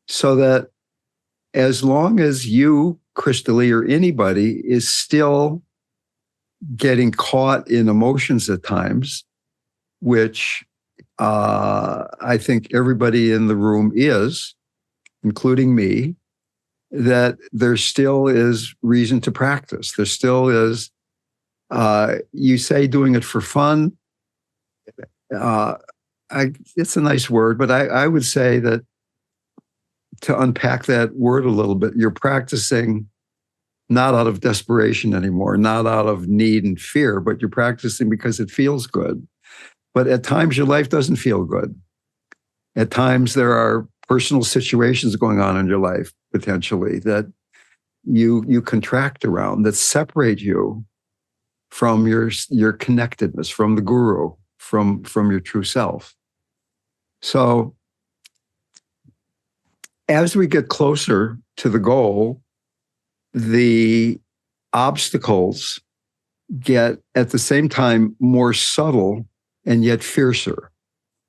So that as long as you, Krista Lee, or anybody is still getting caught in emotions at times, which I think everybody in the room is, including me, that there still is reason to practice. There still is, you say doing it for fun. It's a nice word, but I would say that to unpack that word a little bit, you're practicing not out of desperation anymore, not out of need and fear, but you're practicing because it feels good. But at times your life doesn't feel good. At times there are personal situations going on in your life, potentially, that you contract around, that separate you from your connectedness, from the guru, from your true self. So as we get closer to the goal, the obstacles get at the same time more subtle and yet fiercer.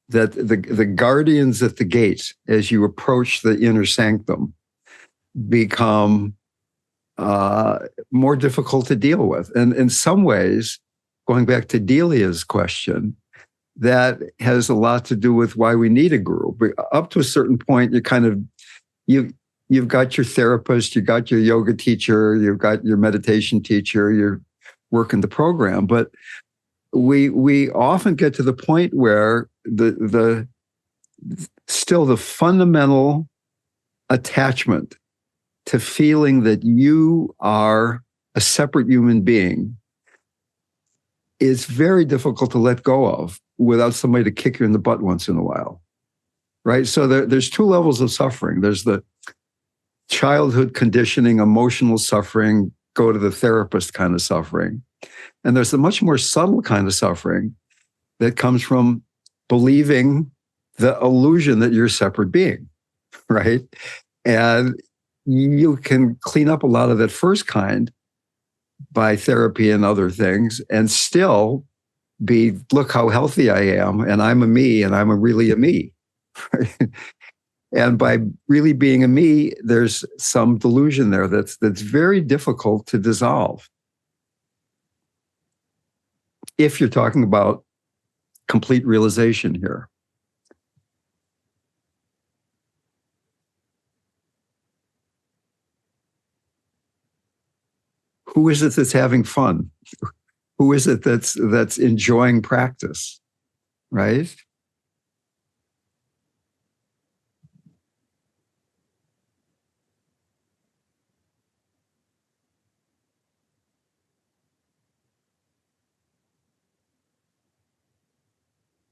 that the guardians at the gate, as you approach the inner sanctum, become more difficult to deal with. And in some ways, going back to Delia's question, that has a lot to do with why we need a guru. But up to a certain point, you've got your therapist, you got your yoga teacher, you've got your meditation teacher, you're working the program. But we often get to the point where the fundamental attachment to feeling that you are a separate human being is very difficult to let go of without somebody to kick you in the butt once in a while, right? So there's two levels of suffering. There's the childhood conditioning, emotional suffering, go to the therapist kind of suffering. And there's a much more subtle kind of suffering that comes from believing the illusion that you're a separate being, right? And you can clean up a lot of that first kind by therapy and other things and still look how healthy I am, and I'm a me, and I'm really a me. And by really being a me, there's some delusion there that's very difficult to dissolve. If you're talking about complete realization here. Who is it that's having fun? Who is it that's enjoying practice, right?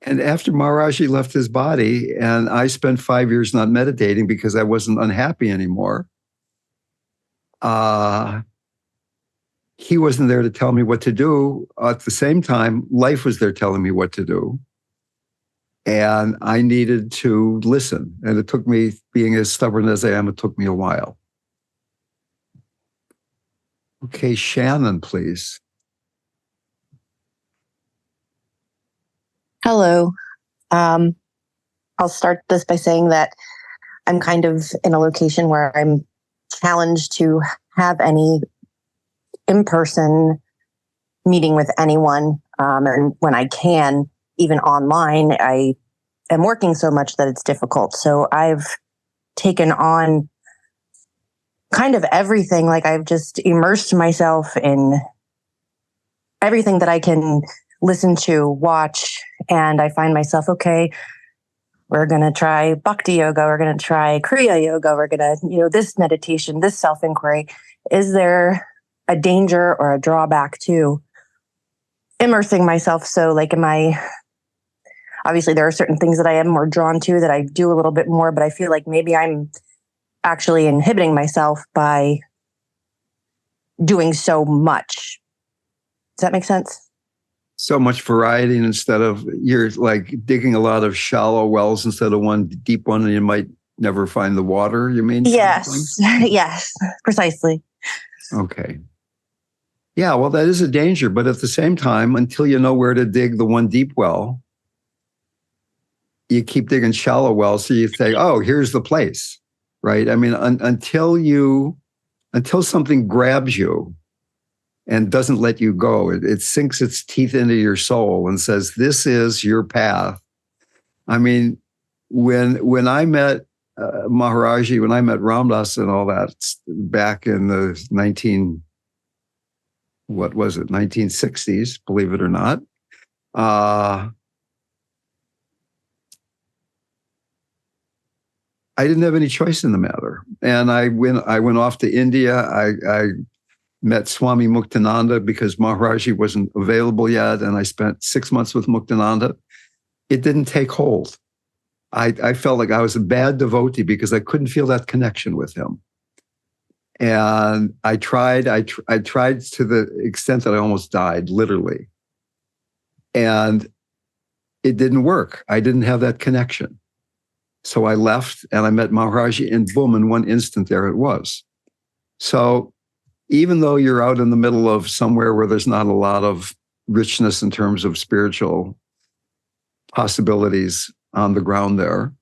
And after Maharaji left his body, and I spent 5 years not meditating because I wasn't unhappy anymore, he wasn't there to tell me what to do. At the same time, life was there telling me what to do. And I needed to listen. And it took me, being as stubborn as I am, it took me a while. Okay, Shannon, please. Hello. I'll start this by saying that I'm kind of in a location where I'm challenged to have any in-person meeting with anyone. And when I can, even online, I am working so much that it's difficult. So I've taken on kind of everything. Like I've just immersed myself in everything that I can listen to, watch, and I find myself, okay, we're going to try bhakti yoga, we're going to try kriya yoga, we're going to, this meditation, this self-inquiry. Is there a danger or a drawback to immersing myself? So like, obviously there are certain things that I am more drawn to that I do a little bit more, but I feel like maybe I'm actually inhibiting myself by doing so much. Does that make sense? So much variety, and instead of, you're like digging a lot of shallow wells instead of one deep one, and you might never find the water, you mean? Yes, yes, precisely. Okay. Yeah, well, that is a danger. But at the same time, until you know where to dig the one deep well, you keep digging shallow wells. So you say, oh, here's the place, right? I mean, until something grabs you and doesn't let you go, it sinks its teeth into your soul and says, this is your path. I mean, when I met Maharaji, when I met Ram Dass and all that back in the 1960s, believe it or not, I didn't have any choice in the matter. And I went off to India. I met Swami Muktananda because Maharaji wasn't available yet, and I spent 6 months with Muktananda. It didn't take hold. I felt like I was a bad devotee because I couldn't feel that connection with him. And I tried to the extent that I almost died, literally. And it didn't work. I didn't have that connection. So I left and I met Maharaji, and boom, in one instant, there it was. So even though you're out in the middle of somewhere where there's not a lot of richness in terms of spiritual possibilities, on the ground there.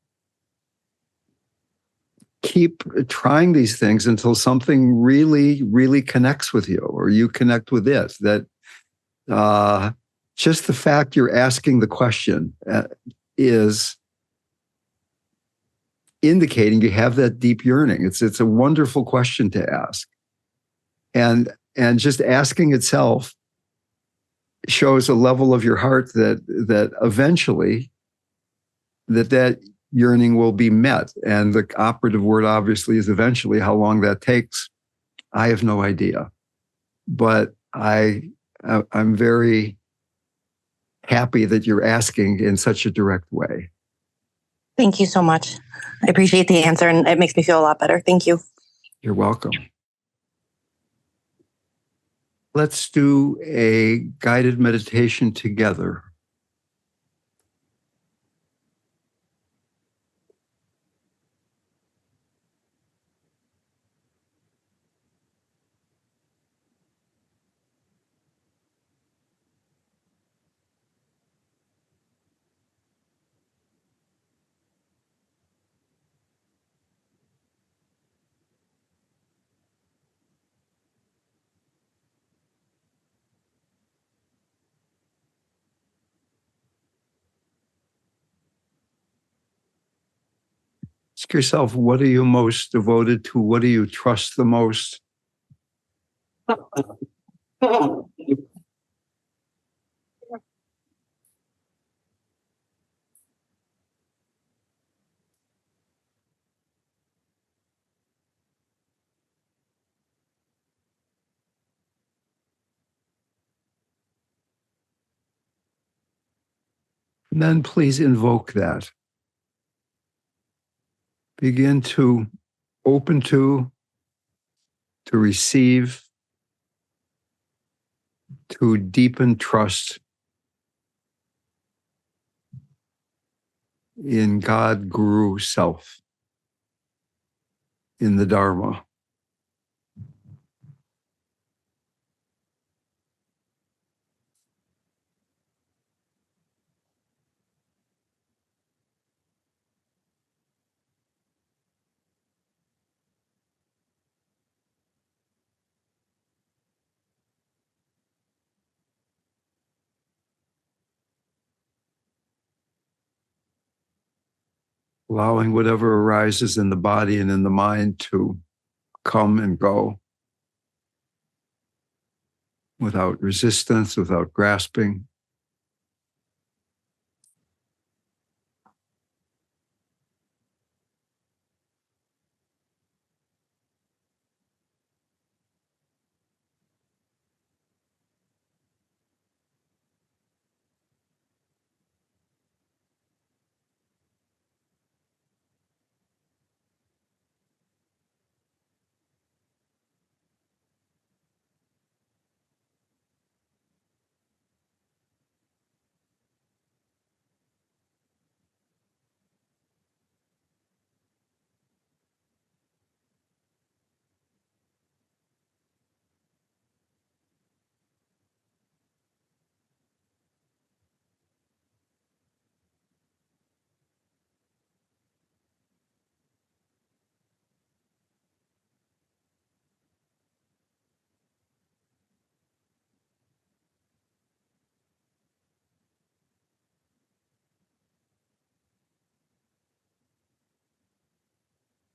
Keep trying these things until something really, really connects with you, or you connect with it. That just the fact you're asking the question is indicating you have that deep yearning. It's a wonderful question to ask, and just asking itself shows a level of your heart that eventually that yearning will be met. And the operative word obviously is eventually. How long that takes, I have no idea. But I'm very happy that you're asking in such a direct way. Thank you so much. I appreciate the answer, and it makes me feel a lot better. Thank you. You're welcome. Let's do a guided meditation together. Ask yourself, what are you most devoted to? What do you trust the most? And then please invoke that. Begin to open to receive, to deepen trust in God, Guru, Self, in the Dharma. Allowing whatever arises in the body and in the mind to come and go without resistance, without grasping.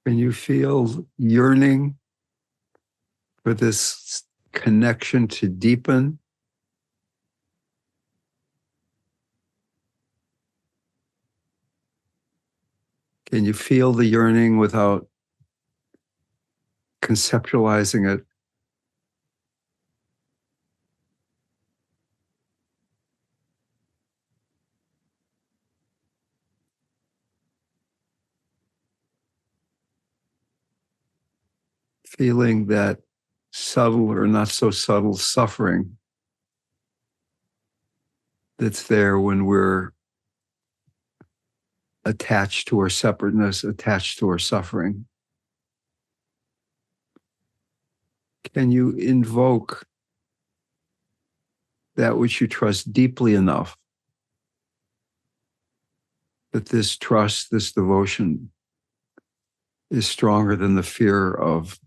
Can you feel yearning for this connection to deepen? Can you feel the yearning without conceptualizing it? Feeling that subtle or not so subtle suffering that's there when we're attached to our separateness, attached to our suffering. Can you invoke that which you trust deeply enough that this trust, this devotion is stronger than the fear of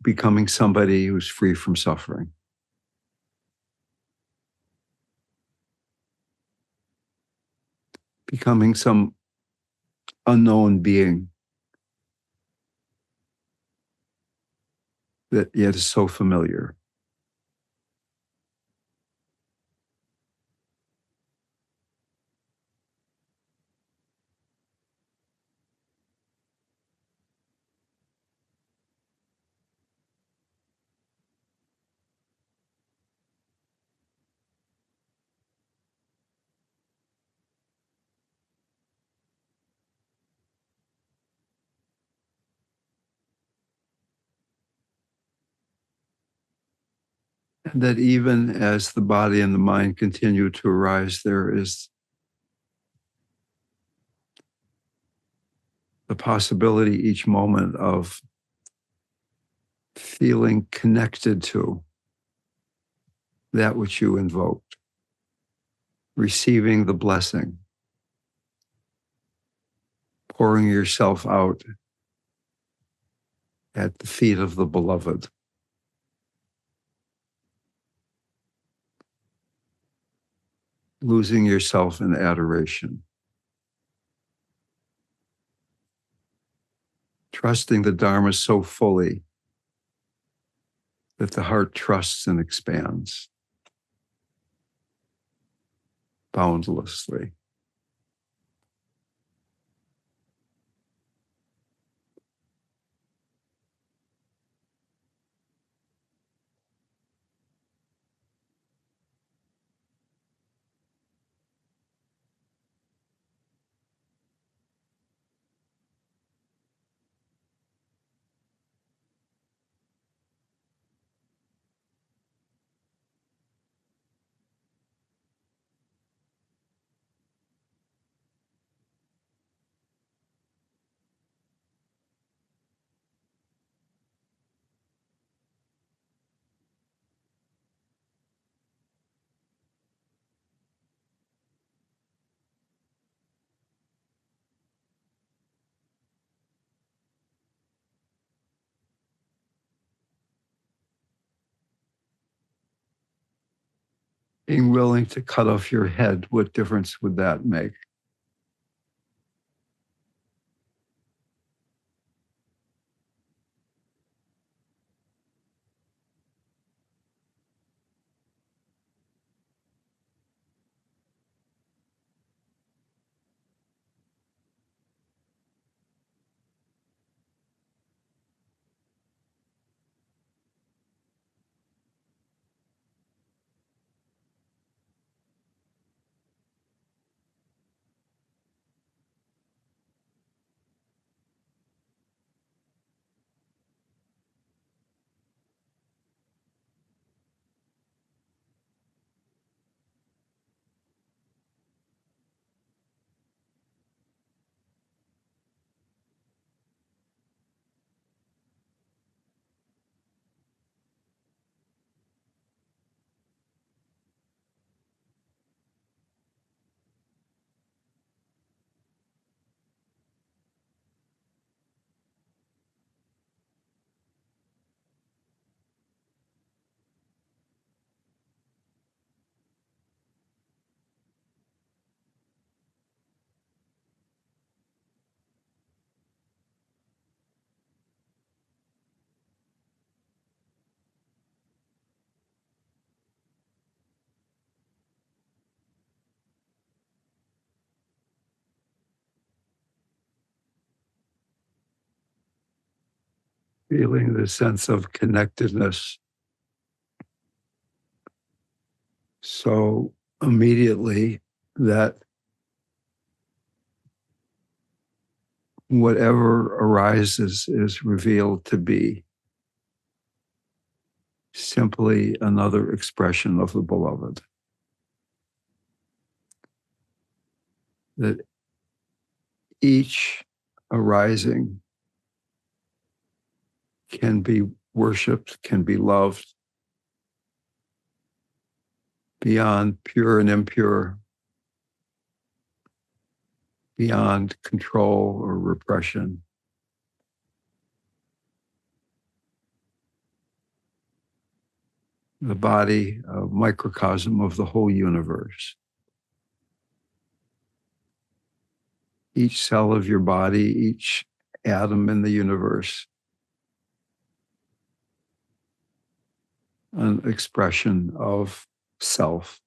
becoming somebody who's free from suffering. Becoming some unknown being that yet is so familiar. And that even as the body and the mind continue to arise, there is the possibility each moment of feeling connected to that which you invoked, receiving the blessing, pouring yourself out at the feet of the beloved. Losing yourself in adoration. Trusting the Dharma so fully that the heart trusts and expands boundlessly. Being willing to cut off your head, what difference would that make? Feeling the sense of connectedness so immediately that whatever arises is revealed to be simply another expression of the beloved. That each arising can be worshiped, can be loved, beyond pure and impure, beyond control or repression. The body, a microcosm of the whole universe. Each cell of your body, each atom in the universe, an expression of self.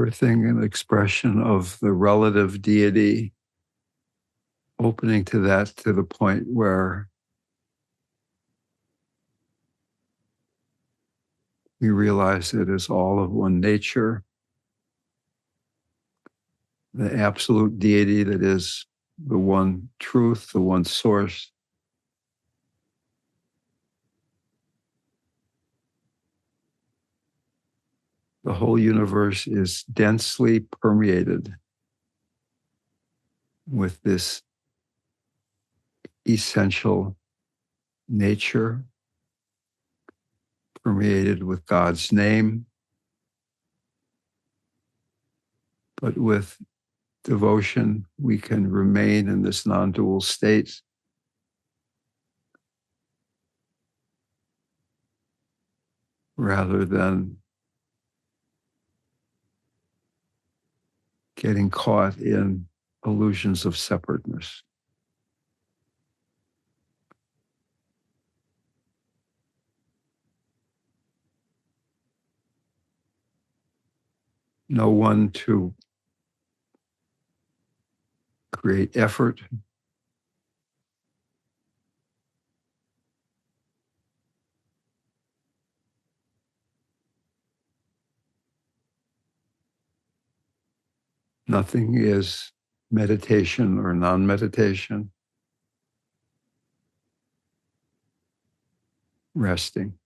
Everything an expression of the relative deity, opening to that to the point where we realize it is all of one nature, the absolute deity that is the one truth, the one source. The whole universe is densely permeated with this essential nature, permeated with God's name, but with devotion, we can remain in this non-dual state. Rather than getting caught in illusions of separateness. No one to create effort, nothing is meditation or non-meditation. Resting.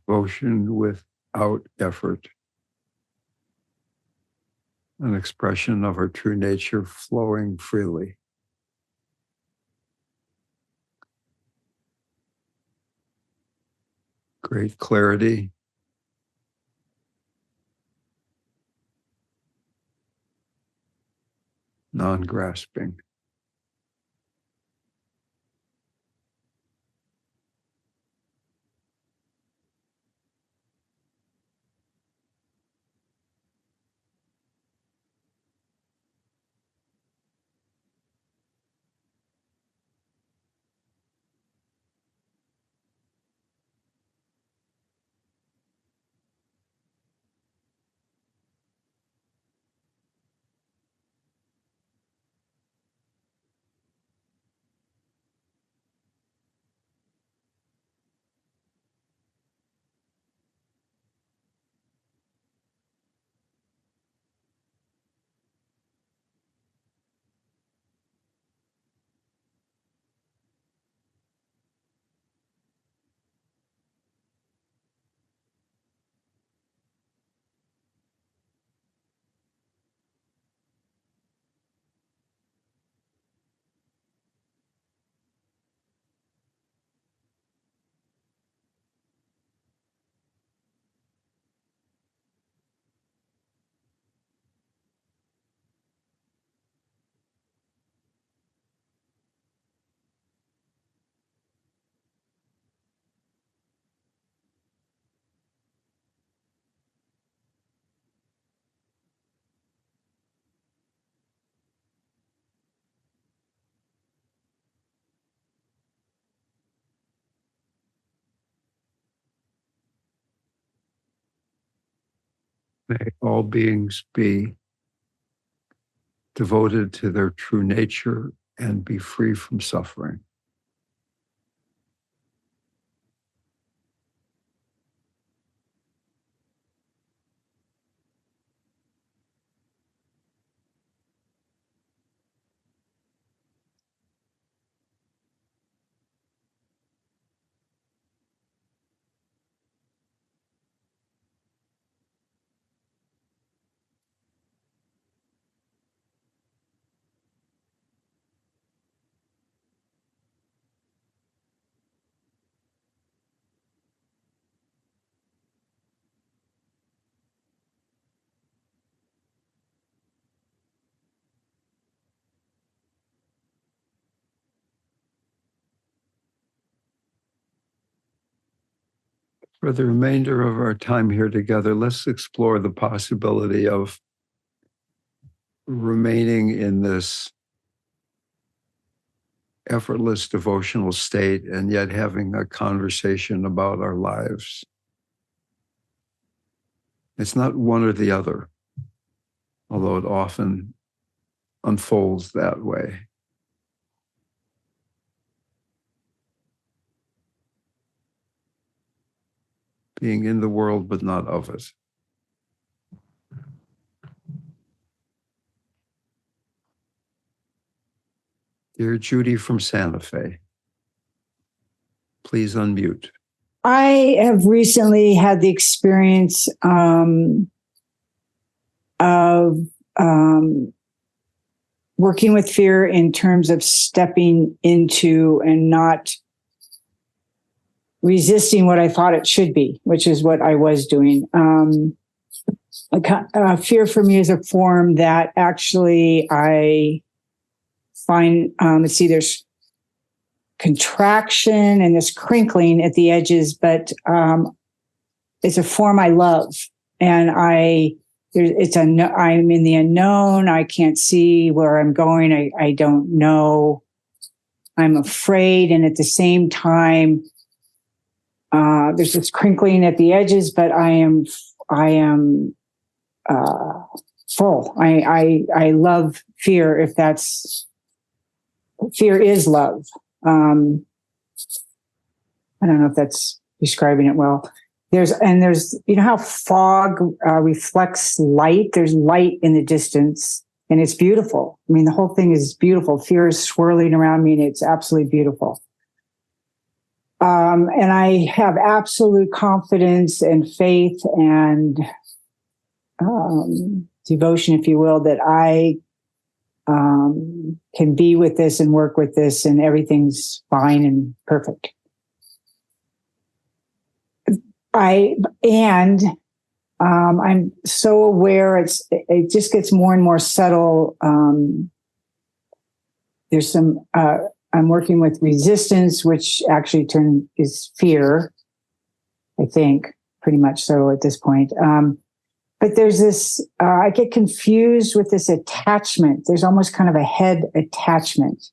Devotion without effort. An expression of our true nature flowing freely. Great clarity. Non-grasping. May all beings be devoted to their true nature and be free from suffering. For the remainder of our time here together, let's explore the possibility of remaining in this effortless devotional state and yet having a conversation about our lives. It's not one or the other, although it often unfolds that way. Being in the world, but not of it. Dear Judy from Santa Fe, please unmute. I have recently had the experience of working with fear in terms of stepping into and not resisting what I thought it should be, which is what I was doing. Fear for me is a form that actually I find, there's contraction and this crinkling at the edges, but it's a form I love. And I'm in the unknown. I can't see where I'm going. I don't know. I'm afraid. And at the same time, there's this crinkling at the edges, but I am full. I love fear. If that's, fear is love. I don't know if that's describing it well. There's, you know how fog reflects light? There's light in the distance and it's beautiful. I mean, the whole thing is beautiful. Fear is swirling around me and it's absolutely beautiful. And I have absolute confidence and faith and devotion, if you will, that I can be with this and work with this and everything's fine and perfect. I'm so aware it just gets more and more subtle. There's some, I'm working with resistance, which actually is fear, I think, pretty much so at this point. But there's this, I get confused with this attachment. There's almost kind of a head attachment.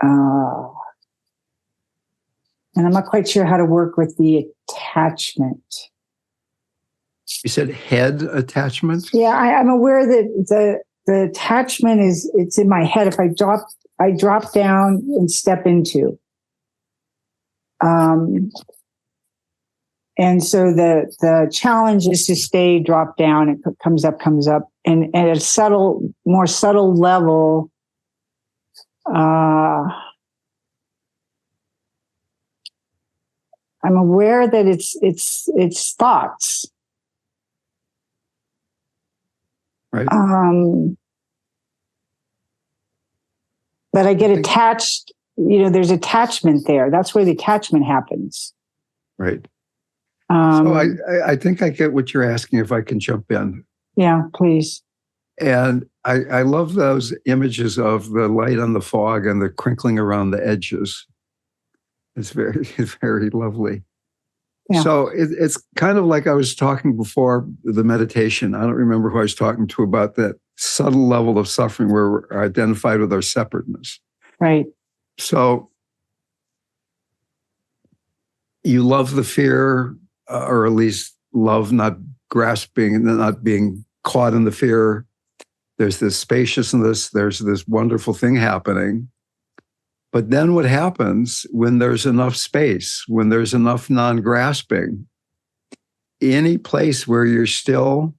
And I'm not quite sure how to work with the attachment. You said head attachment? Yeah, I'm aware that the attachment it's in my head. If I drop down and step into. And so the challenge is to stay dropped down. It comes up, and at a more subtle level. I'm aware that it's thoughts. Right. But I get attached, there's attachment there. That's where the attachment happens. Right. So I think I get what you're asking, if I can jump in. Yeah, please. And I love those images of the light on the fog and the crinkling around the edges. It's very lovely. Yeah. So it's kind of like I was talking before the meditation. I don't remember who I was talking to about that subtle level of suffering where we're identified with our separateness. Right. So you love the fear. or at least love, not grasping and not being caught in the fear. There's this spaciousness, there's this wonderful thing happening. But then what happens when there's enough space, when there's enough non-grasping, any place where you're still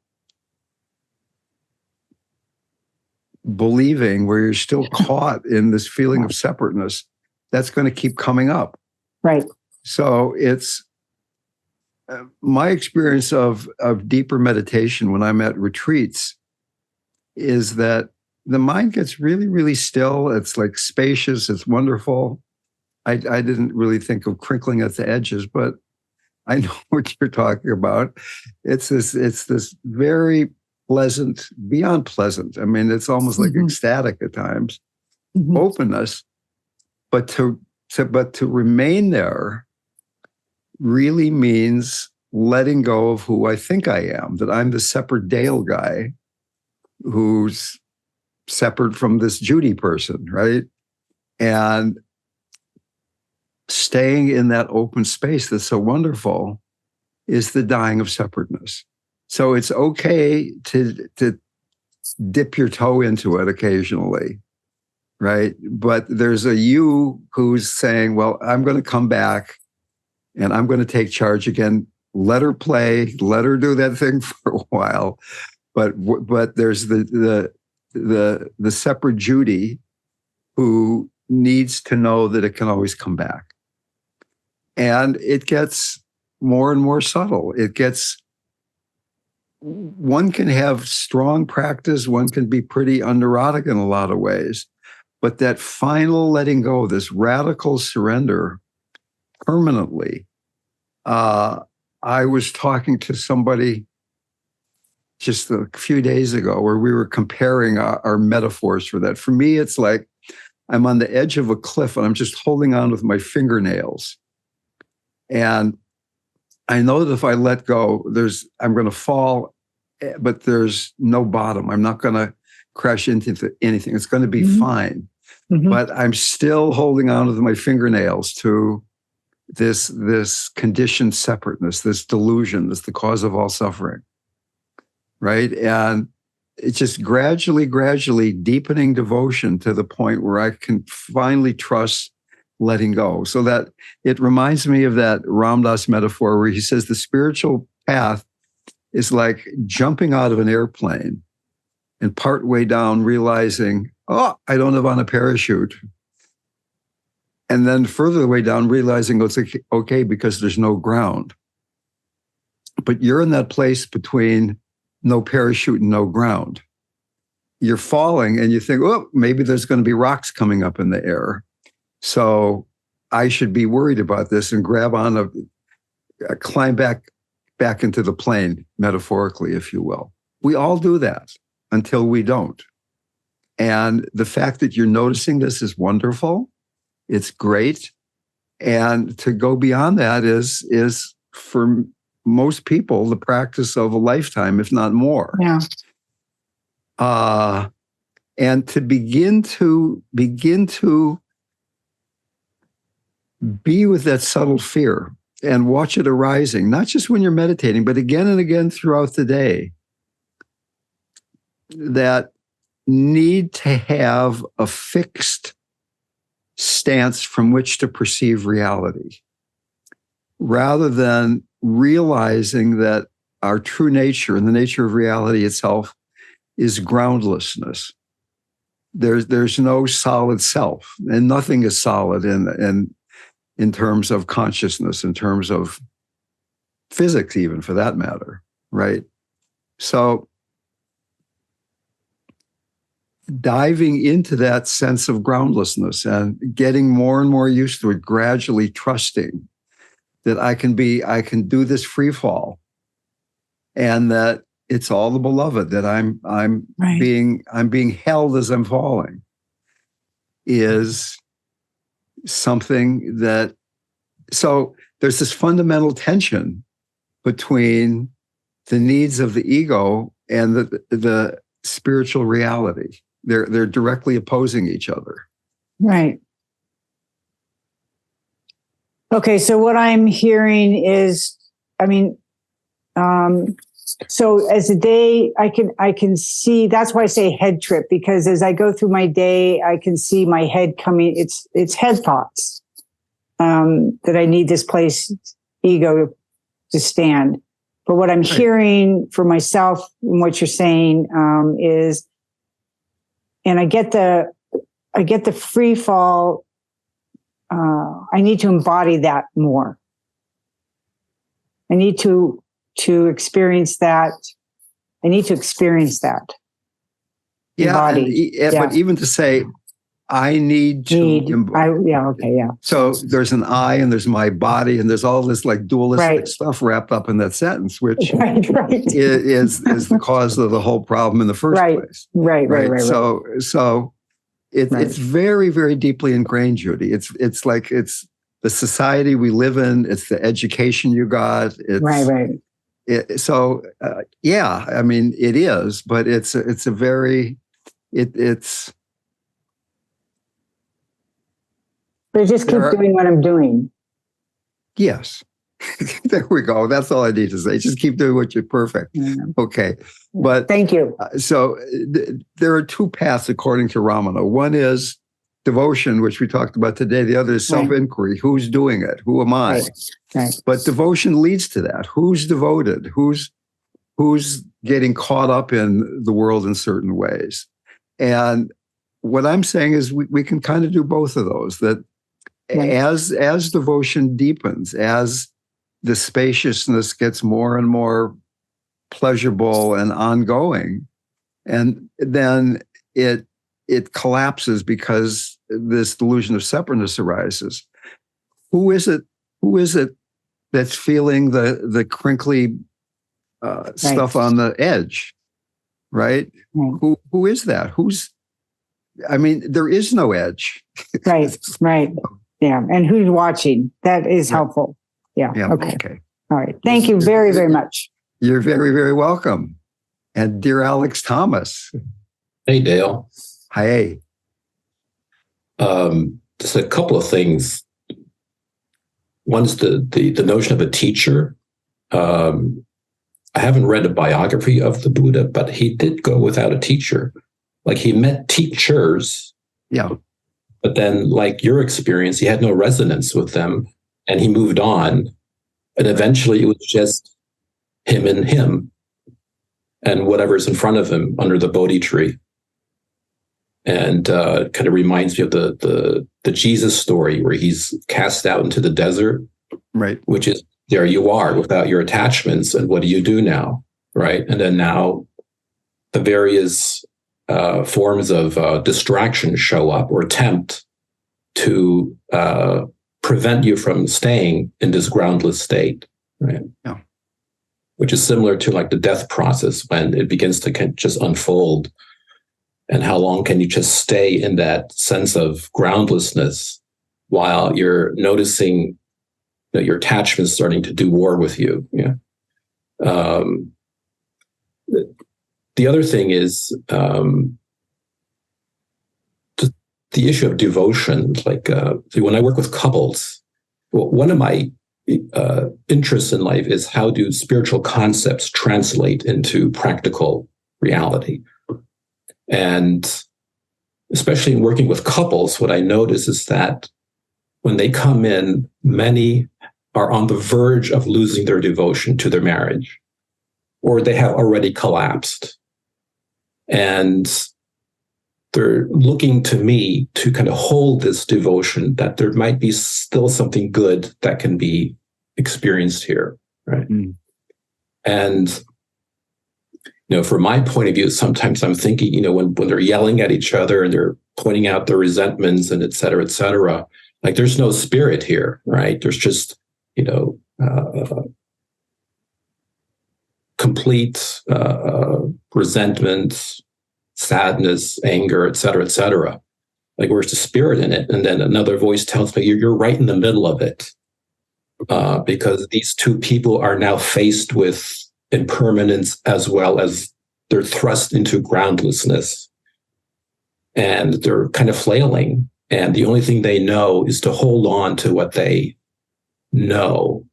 believing, where you're still caught in this feeling of separateness, that's going to keep coming up. Right. So it's my experience of deeper meditation when I'm at retreats is that the mind gets really, really still. It's like spacious. It's wonderful. I didn't really think of crinkling at the edges, but I know what you're talking about. It's this very pleasant, beyond pleasant. I mean, it's almost like ecstatic at times, openness. But to remain there really means letting go of who I think I am, that I'm the separate Dale guy who's separate from this Judy person, right? And staying in that open space that's so wonderful is the dying of separateness. So it's okay to dip your toe into it occasionally, right? But there's a you who's saying, well, I'm going to come back and I'm going to take charge again. Let her play, let her do that thing for a while. But there's the separate Judy who needs to know that it can always come back. And it gets more and more subtle. One can have strong practice, one can be pretty neurotic in a lot of ways, but that final letting go, this radical surrender permanently. I was talking to somebody just a few days ago where we were comparing our metaphors for that. For me, it's like I'm on the edge of a cliff and I'm just holding on with my fingernails. And I know that if I let go, I'm going to fall, but there's no bottom. I'm not going to crash into anything. It's going to be fine. But I'm still holding on with my fingernails to this conditioned separateness, this delusion that's the cause of all suffering, right? And it's just gradually deepening devotion to the point where I can finally trust letting go. So that it reminds me of that RamDev metaphor where he says the spiritual path is like jumping out of an airplane and partway down realizing, oh, I don't have on a parachute. And then further way down realizing it's okay because there's no ground. But you're in that place between no parachute and no ground. You're falling and you think, oh, maybe there's going to be rocks coming up in the air. So I should be worried about this and grab on climb back into the plane, metaphorically, if you will. We all do that until we don't. And the fact that you're noticing this is wonderful. It's great. And to go beyond that is for most people the practice of a lifetime, if not more. Yeah. And to begin to be with that subtle fear and watch it arising, not just when you're meditating, but again and again throughout the day. That need to have a fixed stance from which to perceive reality, rather than realizing that our true nature and the nature of reality itself is groundlessness. There's no solid self, and nothing is solid in terms of consciousness, in terms of physics, even for that matter, right? So diving into that sense of groundlessness and getting more and more used to it, gradually trusting that I can do this free fall, and that it's all the beloved, that I'm Right. being held as I'm falling, is something that, so there's this fundamental tension between the needs of the ego and the spiritual reality. They're directly opposing each other. Right. Okay, so what I'm hearing is I mean, so as a day, I can see, that's why I say head trip, because as I go through my day, I can see my head coming, it's head thoughts, that I need this place, ego, to stand. But what I'm hearing for myself and what you're saying, is, and I get the free fall. I need to embody that more. I need to experience that. I need to experience that. Yeah, but even to say, I need to. So there's an I and there's my body and there's all this like dualistic stuff wrapped up in that sentence, which is the cause of the whole problem in the first place. Right. So it's very, very deeply ingrained, Judy. It's like it's the society we live in. It's the education you got. It's, So I mean, it is, but it's a very it's. But I just keep doing what I'm doing. Yes. There we go. That's all I need to say. Just keep doing what you're perfect. Okay. But thank you. So there are two paths according to Ramana. One is devotion, which we talked about today. The other is self-inquiry. Who's doing it? Who am I? But devotion leads to that. Who's devoted? Who's getting caught up in the world in certain ways? And what I'm saying is we can kind of do both of those. That as devotion deepens, as the spaciousness gets more and more pleasurable and ongoing, and then it collapses because this delusion of separateness arises. Who is it that's feeling the crinkly stuff on the edge, right? Who is that? I mean, there is no edge. Right. Yeah. And who's watching? That is helpful. Yeah. Okay. All right. Thank you very, very much. You're very, very welcome. And dear Alex Thomas. Hey, Dale. Hi. Just a couple of things. One's the notion of a teacher. I haven't read a biography of the Buddha, but he did go without a teacher. Like he met teachers. Yeah. But then, like your experience, he had no resonance with them and he moved on. And eventually it was just him and whatever's in front of him under the Bodhi tree. And kind of reminds me of the Jesus story where he's cast out into the desert. Right. Which is, there you are without your attachments. And what do you do now? Right. And then now the various forms of distraction show up or attempt to prevent you from staying in this groundless state, right? Yeah. Which is similar to like the death process when it begins to just unfold. And how long can you just stay in that sense of groundlessness while you're noticing that your attachment's starting to do war with you? Yeah. The other thing is the issue of devotion. Like when I work with couples, one of my interests in life is how do spiritual concepts translate into practical reality. And especially in working with couples, what I notice is that when they come in, many are on the verge of losing their devotion to their marriage, or they have already collapsed. And they're looking to me to kind of hold this devotion that there might be still something good that can be experienced here, right? And from my point of view, sometimes I'm thinking, when they're yelling at each other and they're pointing out their resentments and et cetera, like there's no spirit here, right? There's just, complete resentment, sadness, anger, et cetera. Like where's the spirit in it? And then another voice tells me, you're right in the middle of it. Because these two people are now faced with impermanence as well as they're thrust into groundlessness. And they're kind of flailing. And the only thing they know is to hold on to what they know,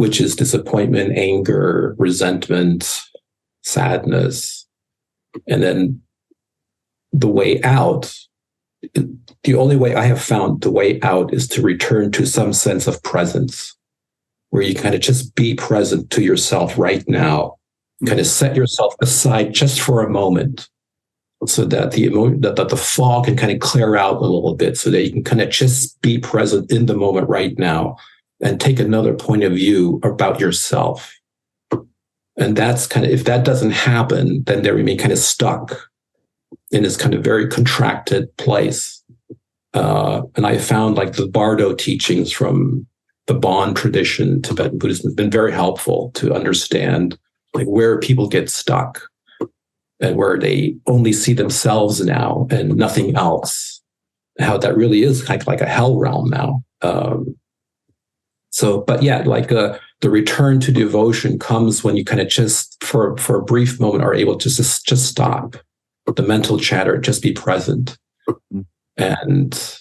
which is disappointment, anger, resentment, sadness. And then the way out, the only way I have found the way out is to return to some sense of presence, where you kind of just be present to yourself right now, kind of set yourself aside just for a moment, so that the fog can kind of clear out a little bit, so that you can kind of just be present in the moment right now and take another point of view about yourself. And that's kind of, if that doesn't happen, then they remain kind of stuck in this kind of very contracted place. And I found like the Bardo teachings from the Bon tradition, Tibetan Buddhism, has been very helpful to understand like where people get stuck and where they only see themselves now and nothing else. How that really is kind of like a hell realm now. But yeah, like the return to devotion comes when you kind of just for a brief moment are able to just stop the mental chatter, just be present and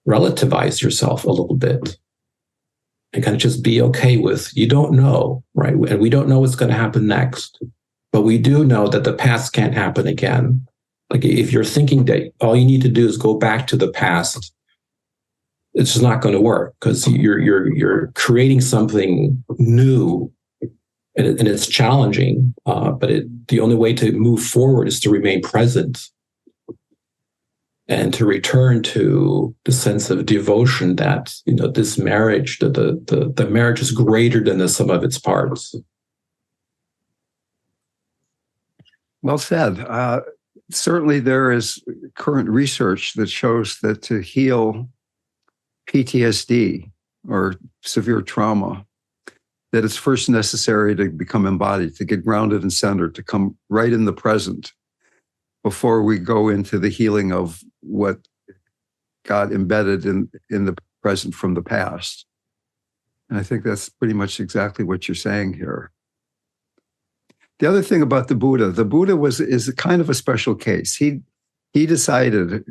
relativize yourself a little bit and kind of just be okay with, you don't know, right? And we don't know what's going to happen next, but we do know that the past can't happen again. Like if you're thinking that all you need to do is go back to the past, it's just not going to work, because you're creating something new, and it's challenging. But the only way to move forward is to remain present and to return to the sense of devotion that, you know, this marriage, the marriage is greater than the sum of its parts. Well said. Certainly, there is current research that shows that to heal PTSD or severe trauma, that it's first necessary to become embodied, to get grounded and centered, to come right in the present before we go into the healing of what got embedded in the present from the past. And I think that's pretty much exactly what you're saying here. The other thing about the Buddha is a kind of a special case. He decided,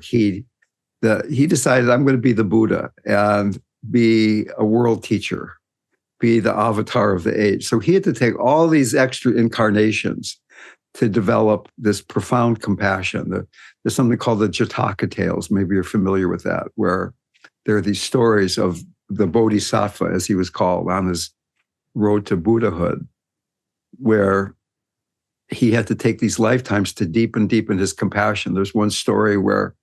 he decided, I'm going to be the Buddha and be a world teacher, be the avatar of the age. So he had to take all these extra incarnations to develop this profound compassion. There's something called the Jataka tales. Maybe you're familiar with that, where there are these stories of the Bodhisattva, as he was called, on his road to Buddhahood, where he had to take these lifetimes to deepen his compassion. There's one story where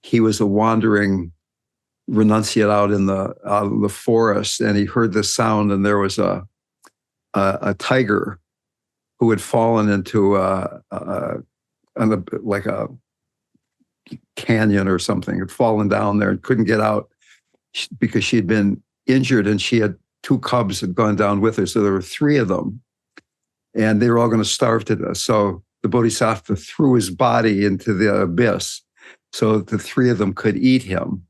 he was a wandering renunciate out in the forest, and he heard this sound, and there was a tiger who had fallen into like a canyon or something, had fallen down there and couldn't get out because she had been injured, and she had 2 cubs had gone down with her. So there were 3 of them, and they were all going to starve to death. So the Bodhisattva threw his body into the abyss so the 3 of them could eat him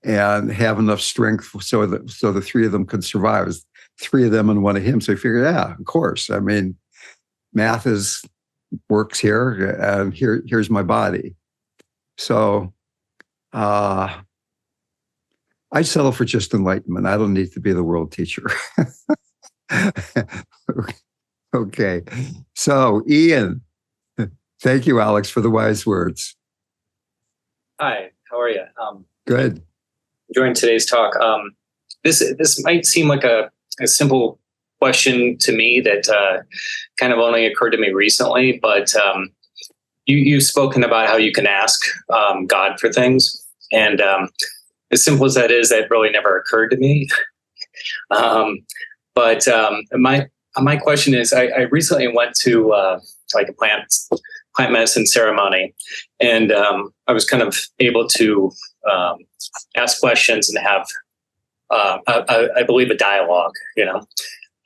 and have enough strength so the 3 of them could survive. It was 3 of them and 1 of him. So he figured, yeah, of course. I mean, math works here, and here's my body. So I'd settle for just enlightenment. I don't need to be the world teacher. Okay. So Ian, thank you, Alex, for the wise words. Hi, how are you? Good. Enjoying today's talk. This might seem like a simple question to me that kind of only occurred to me recently, but you've spoken about how you can ask God for things, and as simple as that is, that really never occurred to me. But my question is, I recently went to like a plant medicine ceremony, and I was kind of able to ask questions and have, I believe, a dialogue, you know.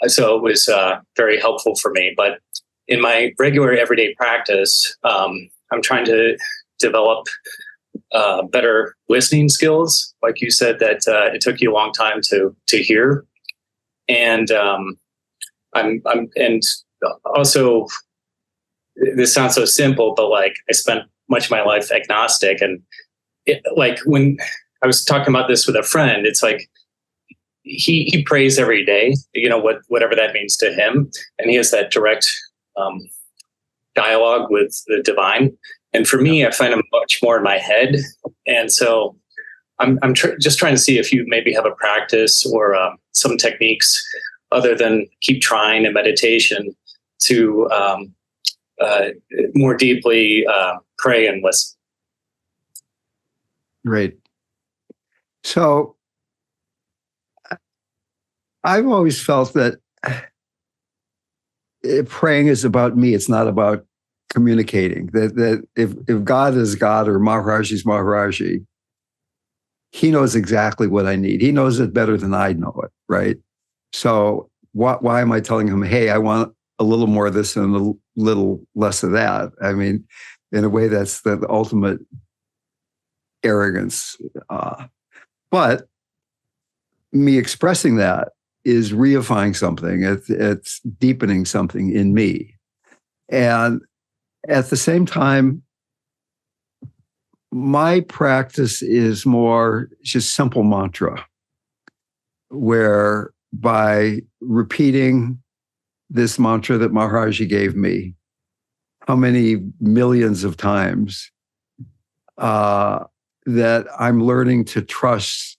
So it was very helpful for me. But in my regular everyday practice, I'm trying to develop better listening skills. Like you said, that it took you a long time to hear, and and also, this sounds so simple, but like I spent much of my life agnostic, and like when I was talking about this with a friend, it's like he prays every day, whatever that means to him. And he has that direct dialogue with the divine. And for me, I find him much more in my head. And so I'm just trying to see if you maybe have a practice or some techniques other than keep trying and meditation to more deeply pray and listen. Great. So I've always felt that praying is about me. It's not about communicating. That if God is God or Maharaji is Maharaji, he knows exactly what I need. He knows it better than I know it, right? So why am I telling him, hey, I want a little more of this and a little less of that? I mean, in a way, that's the ultimate arrogance. But me expressing that is reifying something. It's deepening something in me. And at the same time, my practice is more just simple mantra, where by repeating this mantra that Maharaji gave me, how many millions of times, that I'm learning to trust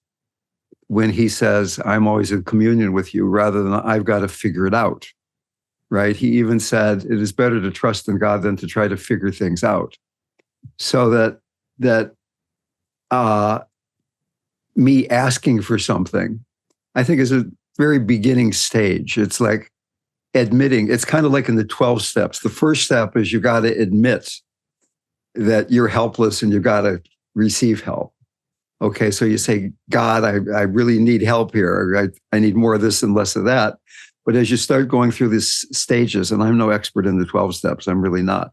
when he says, I'm always in communion with you, rather than I've got to figure it out, right? He even said, it is better to trust in God than to try to figure things out. So that me asking for something, I think, is a very beginning stage. It's like admitting, it's kind of like in the 12 steps. The first step is you got to admit that you're helpless and you got to receive help. Okay, so you say, God, I really need help here. I need more of this and less of that. But as you start going through these stages, and I'm no expert in the 12 steps, I'm really not.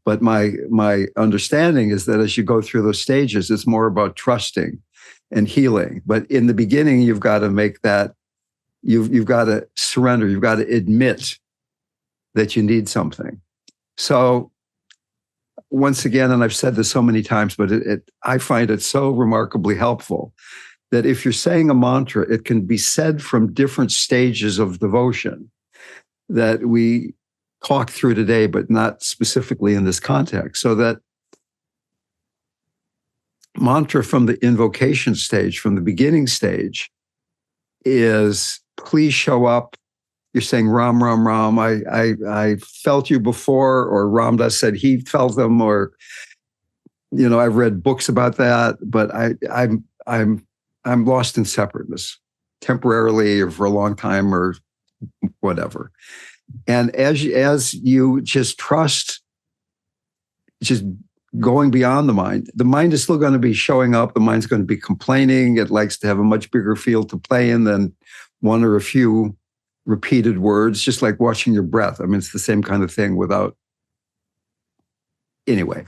But my understanding is that as you go through those stages, it's more about trusting and healing. But in the beginning, you've got to make that, you've got to surrender. You've got to admit that you need something. So once again, and I've said this so many times, but I find it so remarkably helpful that if you're saying a mantra, it can be said from different stages of devotion that we talk through today, but not specifically in this context. So that mantra from the invocation stage, from the beginning stage, is please show up. You're saying Ram, Ram, Ram. I felt you before, or Ram Dass said he felt them, or I've read books about that, but I'm lost in separateness, temporarily or for a long time or whatever. And as you just trust, just going beyond the mind is still going to be showing up. The mind's going to be complaining. It likes to have a much bigger field to play in than one or a few repeated words, just like watching your breath. I mean, it's the same kind of thing without. Anyway,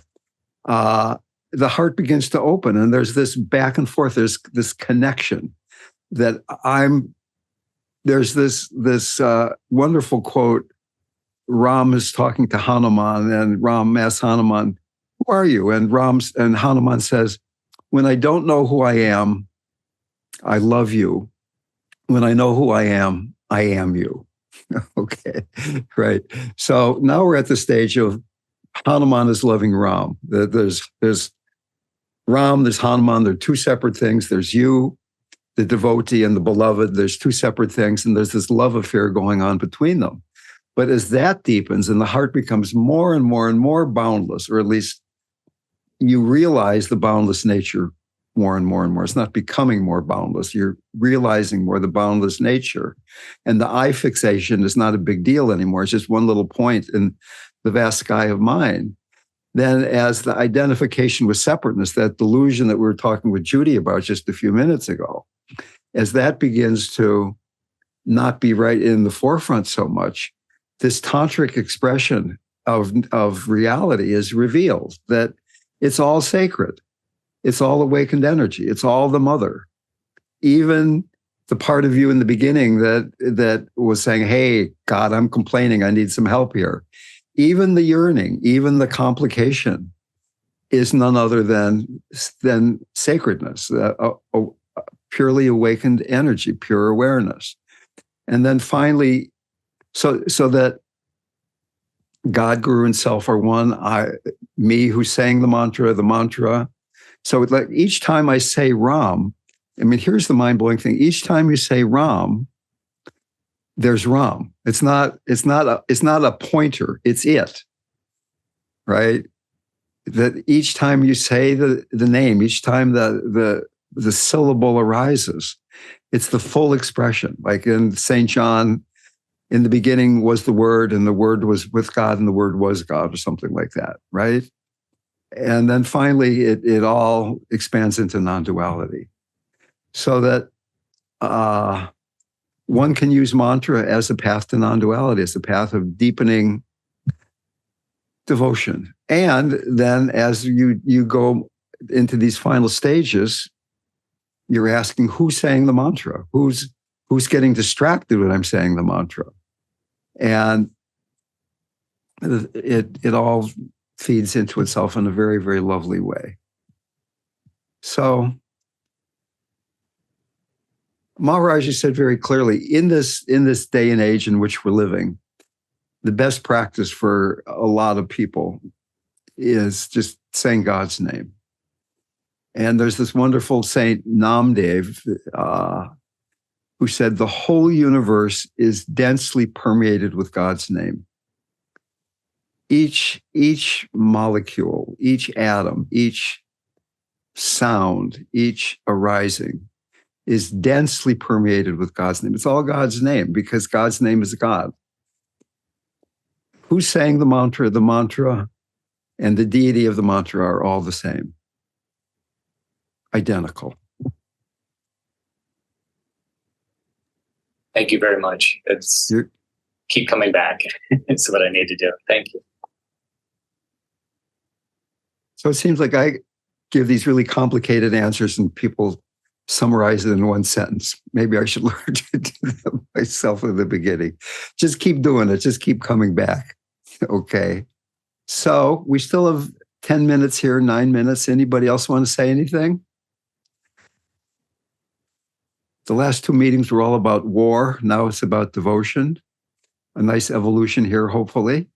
the heart begins to open, and there's this back and forth. There's this connection that there's this wonderful quote. Ram is talking to Hanuman, and Ram asks Hanuman, who are you? And Hanuman says, when I don't know who I am, I love you. When I know who I am you. Okay, right. So now we're at the stage of Hanuman is loving Ram. There's Ram, there's Hanuman. They're two separate things. There's you, the devotee, and the beloved. There's two separate things, and there's this love affair going on between them. But as that deepens and the heart becomes more and more and more boundless, or at least you realize the boundless nature more and more and more. It's not becoming more boundless. You're realizing more the boundless nature. And the I fixation is not a big deal anymore. It's just one little point in the vast sky of mind. Then as the identification with separateness, that delusion that we were talking with Judy about just a few minutes ago, as that begins to not be right in the forefront so much, this tantric expression of reality is revealed, that it's all sacred. It's all awakened energy. It's all the mother. Even the part of you in the beginning that was saying, hey, God, I'm complaining. I need some help here. Even the yearning, even the complication is none other than sacredness, purely awakened energy, pure awareness. And then finally, so that God, Guru, and Self are one. Me who's saying the mantra. So like each time I say Ram, I mean, here's the mind-blowing thing. Each time you say Ram, there's Ram. It's not a pointer. It's it, right? That each time you say the name, each time the syllable arises, it's the full expression. Like in St. John, in the beginning was the Word, and the Word was with God, and the Word was God, or something like that, right? And then finally, it all expands into non-duality. So that one can use mantra as a path to non-duality, as a path of deepening devotion. And then as you go into these final stages, you're asking, who's saying the mantra? Who's getting distracted when I'm saying the mantra? And it all feeds into itself in a very, very lovely way. So Maharaji said very clearly, in this day and age in which we're living, the best practice for a lot of people is just saying God's name. And there's this wonderful saint, RamDev, who said the whole universe is densely permeated with God's name. Each molecule, each atom, each sound, each arising is densely permeated with God's name. It's all God's name because God's name is God. Who's saying the mantra? The mantra and the deity of the mantra are all the same, identical. Thank you very much. Keep coming back. It's what I need to do. Thank you. So it seems like I give these really complicated answers and people summarize it in one sentence. Maybe I should learn to do that myself in the beginning. Just keep doing it. Just keep coming back. Okay. So we still have 10 minutes here, 9 minutes. Anybody else want to say anything? The last 2 meetings were all about war. Now it's about devotion. A nice evolution here, hopefully.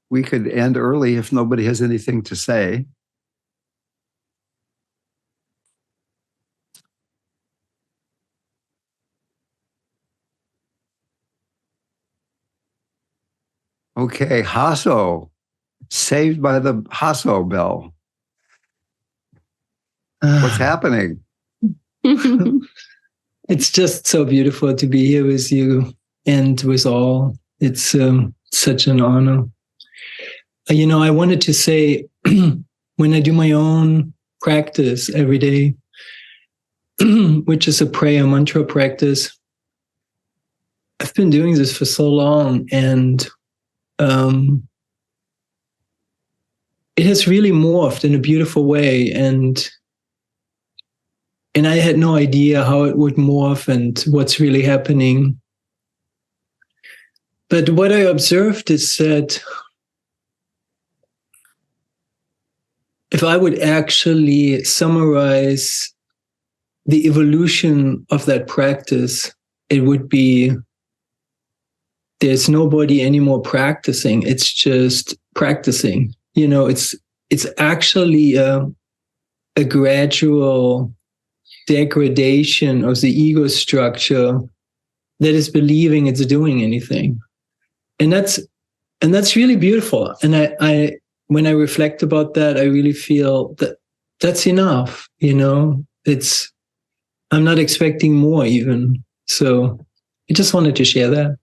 We could end early if nobody has anything to say. Okay, Hasso, saved by the Hasso bell. What's happening? It's just so beautiful to be here with you and with all. It's such an honor. I wanted to say, when I do my own practice every day, which is a prayer mantra practice, I've been doing this for so long, and it has really morphed in a beautiful way. And I had no idea how it would morph and what's really happening. But what I observed is that if I would actually summarize the evolution of that practice, it would be there's nobody anymore practicing. It's just practicing. It's actually a gradual degradation of the ego structure that is believing it's doing anything. And that's really beautiful. And I when I reflect about that, I really feel that that's enough. I'm not expecting more even. So I just wanted to share that.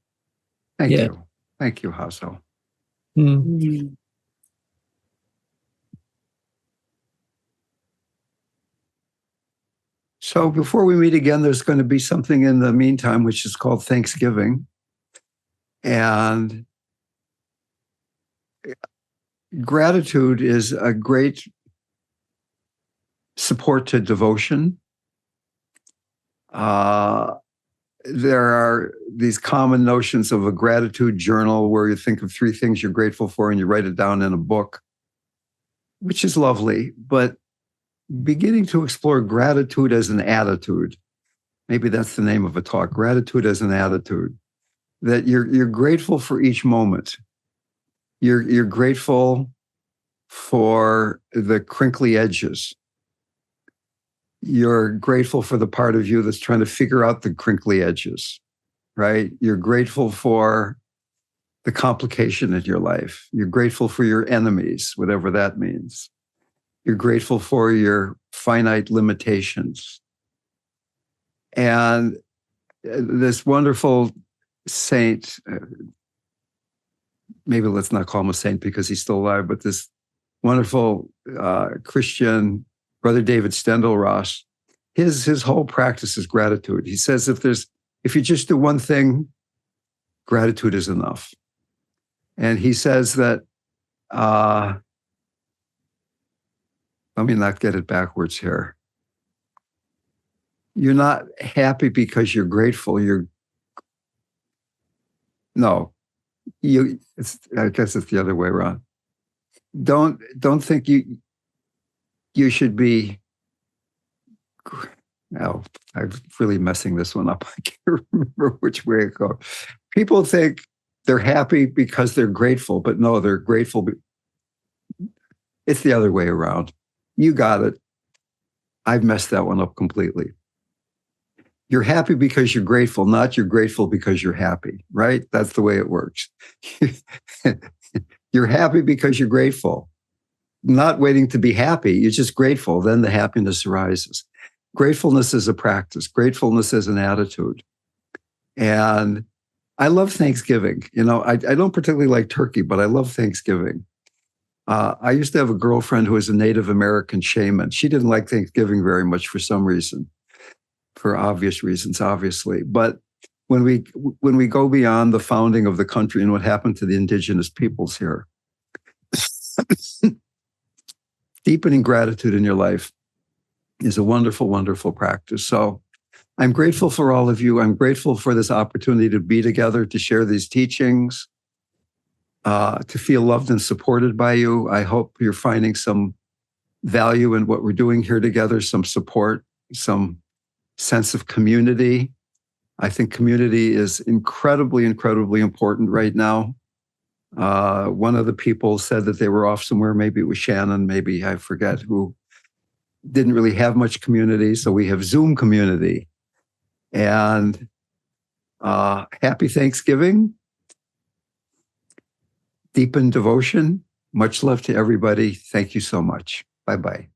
Thank you. Thank you, Hasso. Mm-hmm. So before we meet again, there's going to be something in the meantime, which is called Thanksgiving. And gratitude is a great support to devotion. There are these common notions of a gratitude journal where you think of 3 things you're grateful for and you write it down in a book. which is lovely, but beginning to explore gratitude as an attitude. Maybe that's the name of a talk, gratitude as an attitude, that you're grateful for each moment. You're grateful for the crinkly edges. You're grateful for the part of you that's trying to figure out the crinkly edges, right? You're grateful for the complication in your life. You're grateful for your enemies, whatever that means. You're grateful for your finite limitations. And this wonderful saint, maybe let's not call him a saint because he's still alive, but this wonderful Christian, Brother David Steindl-Ras, his whole practice is gratitude. He says if you just do one thing, gratitude is enough. And he says that, let me not get it backwards here. You're not happy because you're grateful. I guess it's the other way around. Don't think you should be, oh, I'm really messing this one up. I can't remember which way it goes. People think they're happy because they're grateful, but no, they're grateful. It's the other way around. You got it. I've messed that one up completely. You're happy because you're grateful, not you're grateful because you're happy, right? That's the way it works. You're happy because you're grateful, not waiting to be happy. You're just grateful. Then the happiness arises. Gratefulness is a practice. Gratefulness is an attitude. And I love Thanksgiving. I don't particularly like turkey, but I love Thanksgiving. I used to have a girlfriend who was a Native American shaman. She didn't like Thanksgiving very much for some reason, for obvious reasons, obviously. But when we go beyond the founding of the country and what happened to the indigenous peoples here, deepening gratitude in your life is a wonderful, wonderful practice. So I'm grateful for all of you. I'm grateful for this opportunity to be together, to share these teachings, to feel loved and supported by you. I hope you're finding some value in what we're doing here together, some support, some sense of community. I think community is incredibly, incredibly important right now. One of the people said that they were off somewhere, maybe it was Shannon, maybe I forget who, didn't really have much community. So we have Zoom community. And happy Thanksgiving. Deepen devotion. Much love to everybody. Thank you so much. Bye-bye.